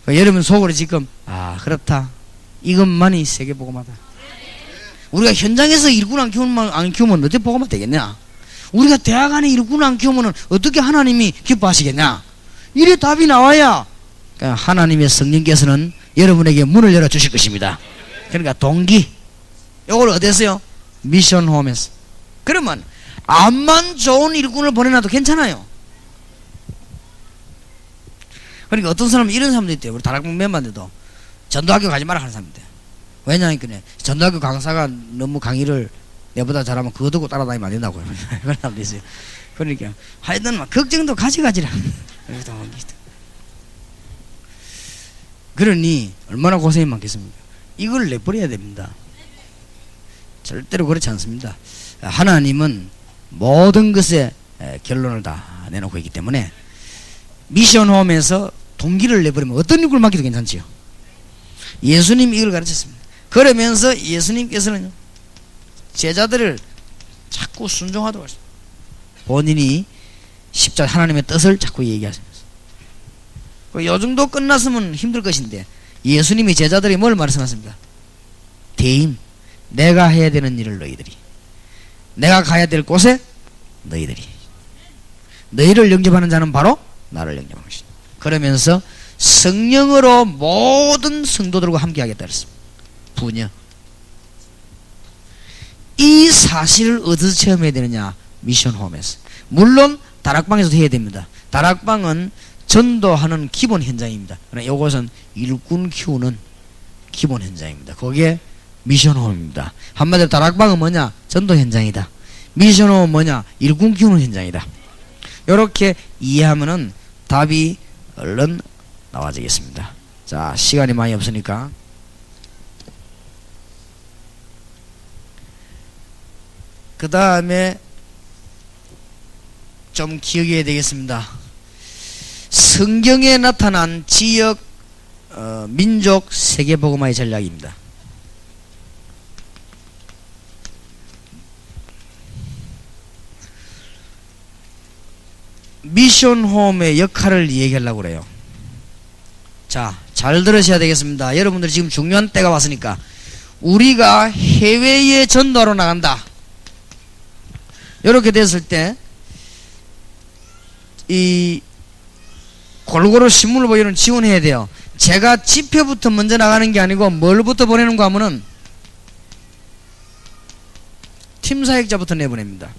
여러분 속으로 지금 그렇다 이것만이 세계복음화다. 우리가 현장에서 일꾼 안 키우면 어떻게 복음화 되겠냐? 우리가 대학 안에 일꾼 안 키우면 어떻게 하나님이 기뻐하시겠냐? 이래 답이 나와야 그러니까 하나님의 성령께서는 여러분에게 문을 열어주실 것입니다. 그러니까 동기 이걸 어디서요? 미션홈에서. 그러면 암만 좋은 일꾼을 보내놔도 괜찮아요. 그러니까 어떤 사람은 이런 사람도 있대요. 우리 다락방 멤버인데도 전도학교 가지 마라 하는 사람인데 왜냐하면 전도학교 강사가 너무 강의를 내보다 잘하면 그거 듣고 따라다니면 안 된다고 그런 사람도 있어요. 그러니까 하여튼 막 걱정도 가지가지라. 그러니 얼마나 고생이 많겠습니까? 이걸 내버려야 됩니다. 절대로 그렇지 않습니다. 하나님은 모든 것에 결론을 다 내놓고 있기 때문에 미션홈에서 동기를 내버리면 어떤 일을 맡기도 괜찮지요. 예수님이 이걸 가르쳤습니다. 그러면서 예수님께서는 제자들을 자꾸 순종하도록 하십니다. 본인이 십자가 하나님의 뜻을 자꾸 얘기하시면서 요 정도 끝났으면 힘들 것인데 예수님이 제자들이 뭘 말씀하십니까? 대임 내가 해야 되는 일을 너희들이 내가 가야 될 곳에 너희들이 너희를 영접하는 자는 바로 나를 영접하는 것이다. 그러면서 성령으로 모든 성도들과 함께 하겠다 그랬습니다. 부녀. 이 사실을 어디서 체험해야 되느냐? 미션홈에서. 물론 다락방에서도 해야 됩니다. 다락방은 전도하는 기본 현장입니다. 그러나 이것은 일꾼 키우는 기본 현장입니다. 거기에 미션홈입니다. 한마디로 다락방은 뭐냐? 전도 현장이다. 미션홈은 뭐냐? 일꾼 키우는 현장이다. 이렇게 이해하면은 답이 얼른 나와지겠습니다. 자, 시간이 많이 없으니까 그 다음에 좀 기억해야 되겠습니다. 성경에 나타난 지역, 민족 세계복음화의 전략입니다. 미션홈의 역할을 얘기하려고 그래요. 자, 잘 들으셔야 되겠습니다. 여러분들 지금 중요한 때가 왔으니까 우리가 해외에 전도하러 나간다. 이렇게 됐을 때 이 골고루 신문을 보이는 지원해야 돼요. 제가 집회부터 먼저 나가는 게 아니고 뭘부터 보내는가 하면은 팀 사역자부터 내보냅니다.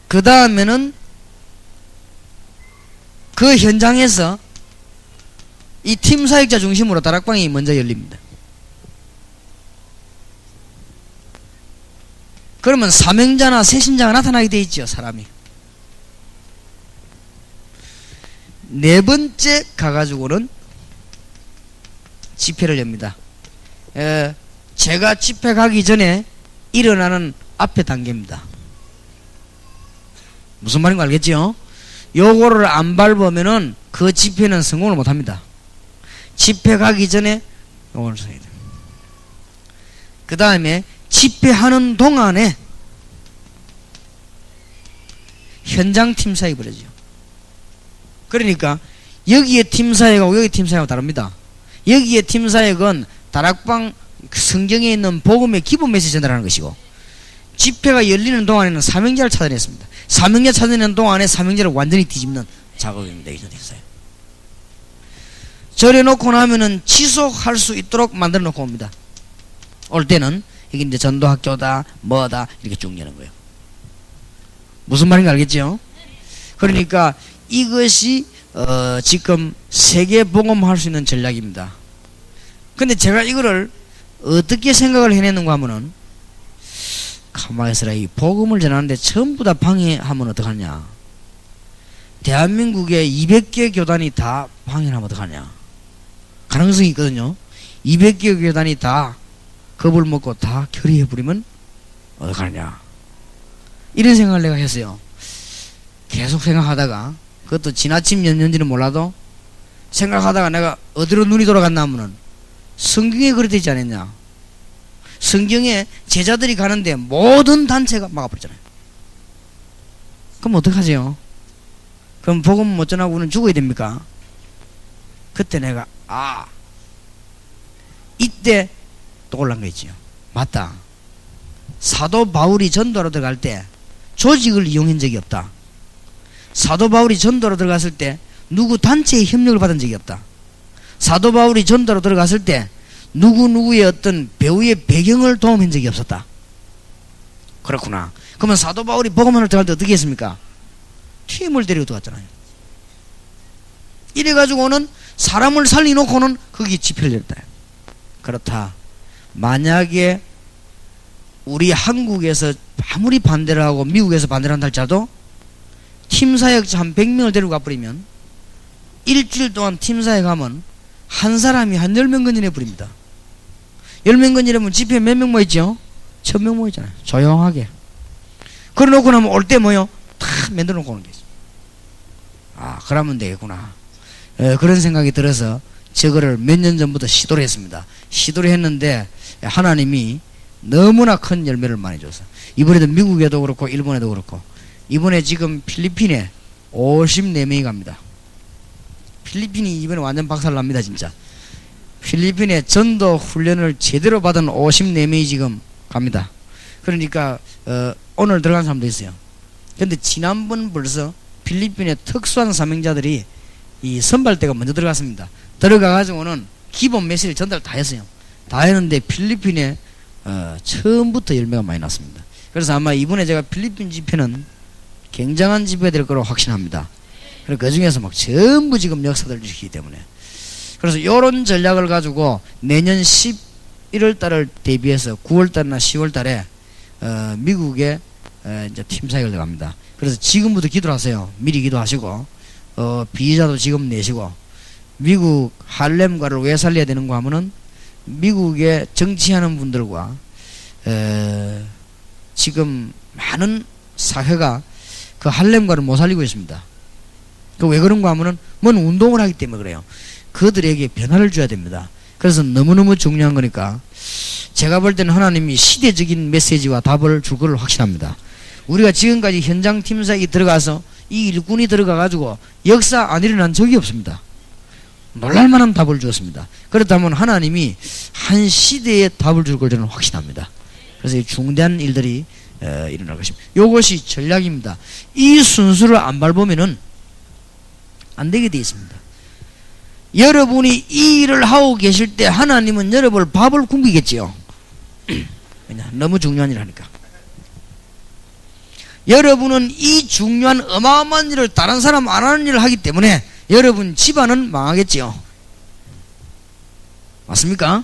그 다음에는 그 현장에서 이 팀 사역자 중심으로 다락방이 먼저 열립니다. 그러면 사명자나 새신자가 나타나게 돼 있죠, 사람이. 네 번째 가가지고는 집회를 엽니다. 제가 집회 가기 전에 일어나는 앞에 단계입니다. 무슨 말인지 알겠죠? 요거를 안 밟으면은 그 집회는 성공을 못 합니다. 집회 가기 전에 요거를 써야 돼요. 그 다음에 집회하는 동안에 현장 팀 사역을 하죠. 그러니까 여기에 팀 사역하고 여기 팀 사역하고 다릅니다. 여기에 팀 사역은 다락방 성경에 있는 복음의 기본 메시지 전달하는 것이고, 집회가 열리는 동안에는 사명자를 찾아냈습니다. 사명자 찾아내는 동안에 사명자를 완전히 뒤집는 작업입니다. 이 사역. 절해놓고 나면은 지속할 수 있도록 만들어 놓고 옵니다. 올 때는 이게 이제 전도학교다 뭐다 이렇게 쭉 여는 거예요. 무슨 말인지 알겠죠? 그러니까 이것이 지금 세계 복음할 수 있는 전략입니다. 근데 제가 이거를 어떻게 생각을 해냈는가 하면은, 가만히 있어라. 이 복음을 전하는데 전부 다 방해하면 어떡하냐? 대한민국에 200개 교단이 다 방해하면 어떡하냐? 가능성이 있거든요. 200개 교단이 다 겁을 먹고 다 결의해버리면 어떡하냐? 이런 생각을 내가 했어요. 계속 생각하다가, 그것도 지나친 몇 년지는 몰라도 생각하다가 내가 어디로 눈이 돌아갔나 하면은 성경에 그렇게 되지 않았냐? 성경에 제자들이 가는데 모든 단체가 막아버렸잖아요. 그럼 어떡하죠? 그럼 복음 못 전하고 우리는 죽어야 됩니까? 그때 내가 이때 떠올란 거 있지요. 맞다. 사도 바울이 전도로 들어갈 때 조직을 이용한 적이 없다. 사도 바울이 전도로 들어갔을 때 누구 단체의 협력을 받은 적이 없다. 사도 바울이 전도로 들어갔을 때 누구누구의 어떤 배우의 배경을 도움한 적이 없었다. 그렇구나. 그러면 사도 바울이 복음을 들어갈 때 어떻게 했습니까? 팀을 데리고 들어갔잖아요. 이래가지고는 사람을 살려놓고는 거기 집회를 열었다. 그렇다. 만약에 우리 한국에서 아무리 반대를 하고 미국에서 반대를 한다 할지라도 팀 사역자 한 100명을 데리고 가버리면 일주일 동안 팀 사역하면 한 사람이 한 10명 건진해 버립니다. 10명 건진하면 집회에 몇 명 모였죠? 1000명 모이잖아요. 조용하게. 그래 놓고 나면 올 때 뭐요? 다 만들어 놓고 오는 게 있어요. 그러면 되겠구나. 그런 생각이 들어서 저거를 몇 년 전부터 시도를 했습니다. 시도를 했는데 하나님이 너무나 큰 열매를 많이 줬어요. 이번에도 미국에도 그렇고 일본에도 그렇고, 이번에 지금 필리핀에 54명이 갑니다. 필리핀이 이번에 완전 박살납니다. 진짜 필리핀에 전도 훈련을 제대로 받은 54명이 지금 갑니다. 그러니까 오늘 들어간 사람도 있어요. 근데 지난번 벌써 필리핀의 특수한 사명자들이 이 선발대가 먼저 들어갔습니다. 들어가가지고는 기본 메시지를 전달 다 했어요. 다 했는데 필리핀에 처음부터 열매가 많이 났습니다. 그래서 아마 이번에 제가 필리핀 집회는 굉장한 집회 될 거라고 확신합니다. 그리고 그 중에서 막 전부 지금 역사들 주시기 때문에. 그래서 이런 전략을 가지고 내년 11월 달을 대비해서 9월 달이나 10월 달에 미국에 이제 팀 사역을 들어갑니다. 그래서 지금부터 기도를 하세요. 미리 기도하시고 비자도 지금 내시고. 미국 할렘가를 왜 살려야 되는가 하면은 미국에 정치하는 분들과 지금 많은 사회가 그 할렘가를 못 살리고 있습니다. 그 왜 그런가 하면은 뭔 운동을 하기 때문에 그래요. 그들에게 변화를 줘야 됩니다. 그래서 너무너무 중요한 거니까 제가 볼 때는 하나님이 시대적인 메시지와 답을 줄 거를 확신합니다. 우리가 지금까지 현장 팀사역이 들어가서 이 일꾼이 들어가 가지고 역사 안 일어난 적이 없습니다. 놀랄만한 답을 주었습니다. 그렇다면 하나님이 한 시대에 답을 줄 걸 저는 확신합니다. 그래서 이 중대한 일들이 일어날 것입니다. 이것이 전략입니다. 이 순수를 안 밟으면은 안 되게 되어 있습니다. 여러분이 이 일을 하고 계실 때 하나님은 여러분을 밥을 굶기겠지요. 왜냐? 너무 중요한 일 하니까. 여러분은 이 중요한 어마어마한 일을 다른 사람 안 하는 일을 하기 때문에 여러분 집안은 망하겠지요. 맞습니까?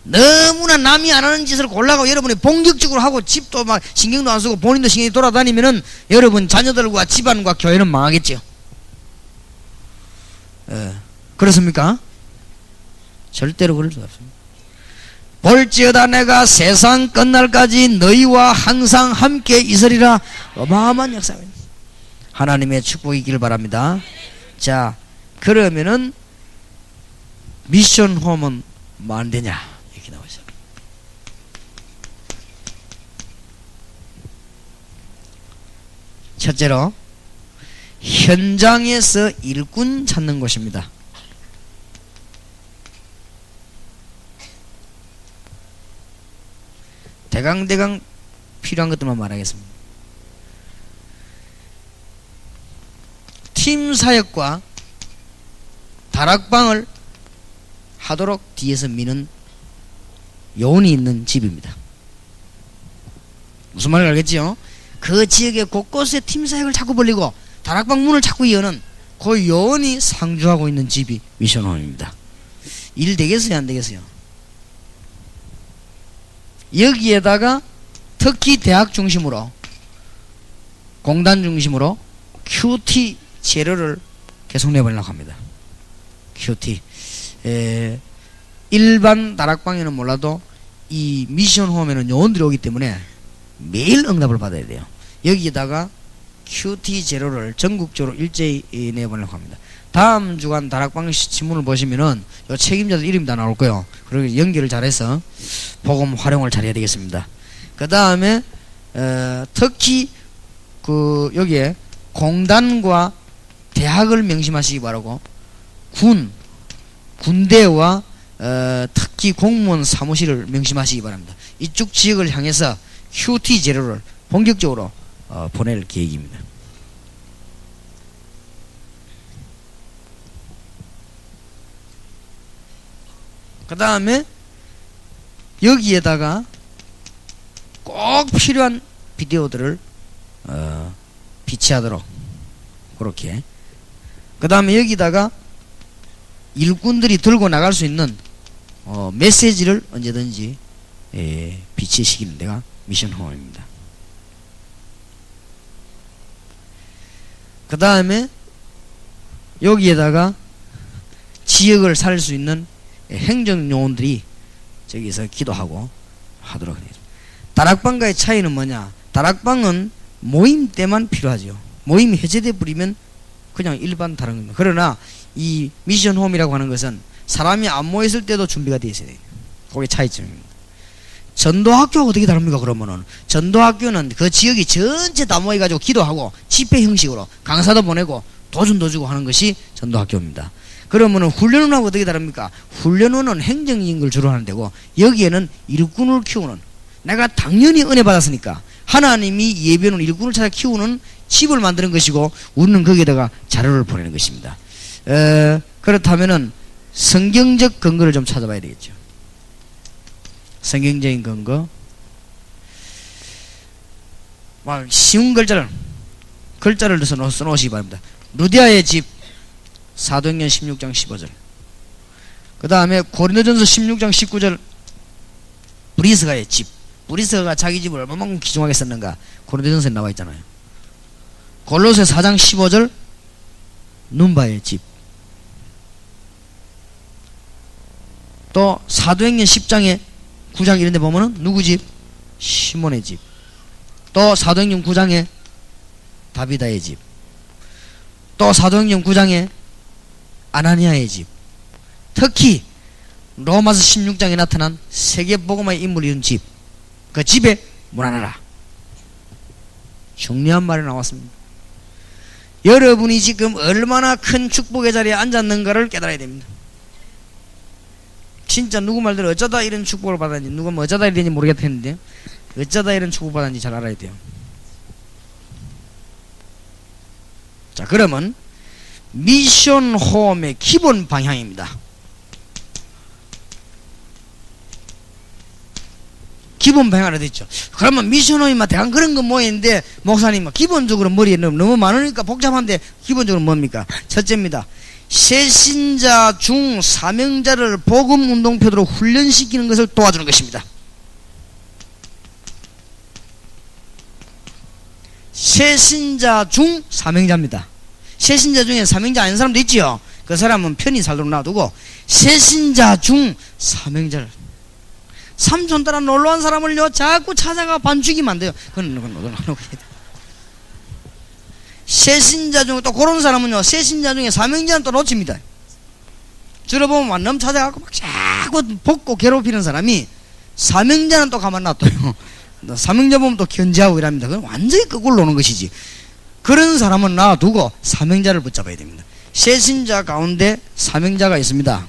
너무나 남이 안 하는 짓을 골라고 여러분이 본격적으로 하고 집도 막 신경도 안 쓰고 본인도 신경이 돌아다니면은 여러분 자녀들과 집안과 교회는 망하겠지요. 그렇습니까? 절대로 그럴 수 없습니다. 볼지어다 내가 세상 끝날까지 너희와 항상 함께 있으리라. 어마어마한 역사입니다. 하나님의 축복이 있기를 바랍니다. 자, 그러면은 미션 홈은 뭐 안 되냐 이렇게 나오죠. 첫째로 현장에서 일꾼 찾는 것입니다. 대강 필요한 것들만 말하겠습니다. 팀 사역과 다락방을 하도록 뒤에서 미는 요원이 있는 집입니다. 무슨 말인지 알겠지요? 그 지역의 곳곳에 팀 사역을 자꾸 벌리고 다락방 문을 자꾸 여는 그 요원이 상주하고 있는 집이 미션홈입니다. 일 되겠어요, 안 되겠어요? 여기에다가 특히 대학 중심으로 공단 중심으로 QT 재료를 계속 내보려고 합니다. QT 일반 다락방에는 몰라도 이 미션홈에는 요원들이 오기 때문에 매일 응답을 받아야 돼요. 여기에다가 QT 재료를 전국적으로 일제히 내보려고 합니다. 다음 주간 다락방 신문을 보시면은 요 책임자들 이름이 다 나올 거예요. 그리고 연결을 잘해서 복음 활용을 잘해야 되겠습니다. 그 다음에 특히 그 여기에 공단과 대학을 명심하시기 바라고 군대와 특히 공무원 사무실을 명심하시기 바랍니다. 이쪽 지역을 향해서 QT 재료를 본격적으로 보낼 계획입니다. 그 다음에 여기에다가 꼭 필요한 비디오들을 비치하도록 그렇게. 그 다음에 여기다가 일꾼들이 들고 나갈 수 있는 메시지를 언제든지 비치시키는 데가 미션홈입니다. 그 다음에 여기에다가 지역을 살릴 수 있는 행정요원들이 저기서 기도하고 하도록 하겠습니다. 다락방과의 차이는 뭐냐? 다락방은 모임 때만 필요하죠. 모임이 해제돼 버리면 그냥 일반 다락방입니다. 그러나 이 미션홈이라고 하는 것은 사람이 안 모였을 때도 준비가 되어 있어야 돼요. 그게 차이점입니다. 전도학교가 어떻게 다릅니까? 그러면은 전도학교는 그 지역이 전체 다 모여가지고 기도하고 집회 형식으로 강사도 보내고 도준도 주고 하는 것이 전도학교입니다. 그러면은 훈련원하고 어떻게 다릅니까? 훈련원은 행정적인 걸 주로 하는 데고 여기에는 일꾼을 키우는 내가 당연히 은혜 받았으니까 하나님이 예배는 일꾼을 찾아 키우는 집을 만드는 것이고 우리는 거기에다가 자료를 보내는 것입니다. 그렇다면은 성경적 근거를 좀 찾아봐야 되겠죠. 성경적인 근거. 막 쉬운 글자를 써놓으시기 바랍니다. 루디아의 집 사도행전 16장 15절. 그 다음에 고린도전서 16장 19절 브리스가의 집. 브리스가가 자기 집을 얼마만큼 귀중하게 썼는가 고린도전서에 나와 있잖아요. 골로새 4장 15절 눈바의 집. 또 사도행전 10장에 9장 이런 데 보면은 누구 집? 시몬의 집. 또 사도행전 9장에 다비다의 집. 또 사도행전 9장에 아나니아의 집. 특히 로마서 16장에 나타난 세계복음화의 인물이 있는 집. 그 집에 문안하라. 중요한 말이 나왔습니다. 여러분이 지금 얼마나 큰 축복의 자리에 앉았는가를 깨달아야 됩니다. 진짜 누구 말대로 어쩌다 이런 축복을 받았는지, 누가 뭐 어쩌다 이랬는지 모르겠는데 어쩌다 이런 축복을 받았는지 잘 알아야 돼요. 자, 그러면 미션 홈의 기본 방향입니다. 기본 방향으로 됐죠. 그러면 미션 홈이면 대강 그런 건 뭐였는데 목사님 기본적으로 머리에 너무 많으니까 복잡한데 기본적으로 뭡니까? 첫째입니다. 새신자 중 사명자를 복음 운동표도로 훈련시키는 것을 도와주는 것입니다. 새신자 중 사명자입니다. 새신자 중에 사명자 아닌 사람도 있지요. 그 사람은 편히 살도록 놔두고 새신자 중 사명자를 삼촌 따라 놀러온 사람을요 자꾸 찾아가 반죽이면 안 돼요. 그건 새신자 중에 또 그런 사람은요 새신자 중에 사명자는 또 놓칩니다. 들어보면 완전 찾아가고 막 자꾸 볶고 괴롭히는 사람이 사명자는 또 가만 놔둬요. 사명자 보면 또 견제하고 이랍니다. 그건 완전히 거꾸로 노는 것이지. 그런 사람은 놔두고 사명자를 붙잡아야 됩니다. 새신자 가운데 사명자가 있습니다.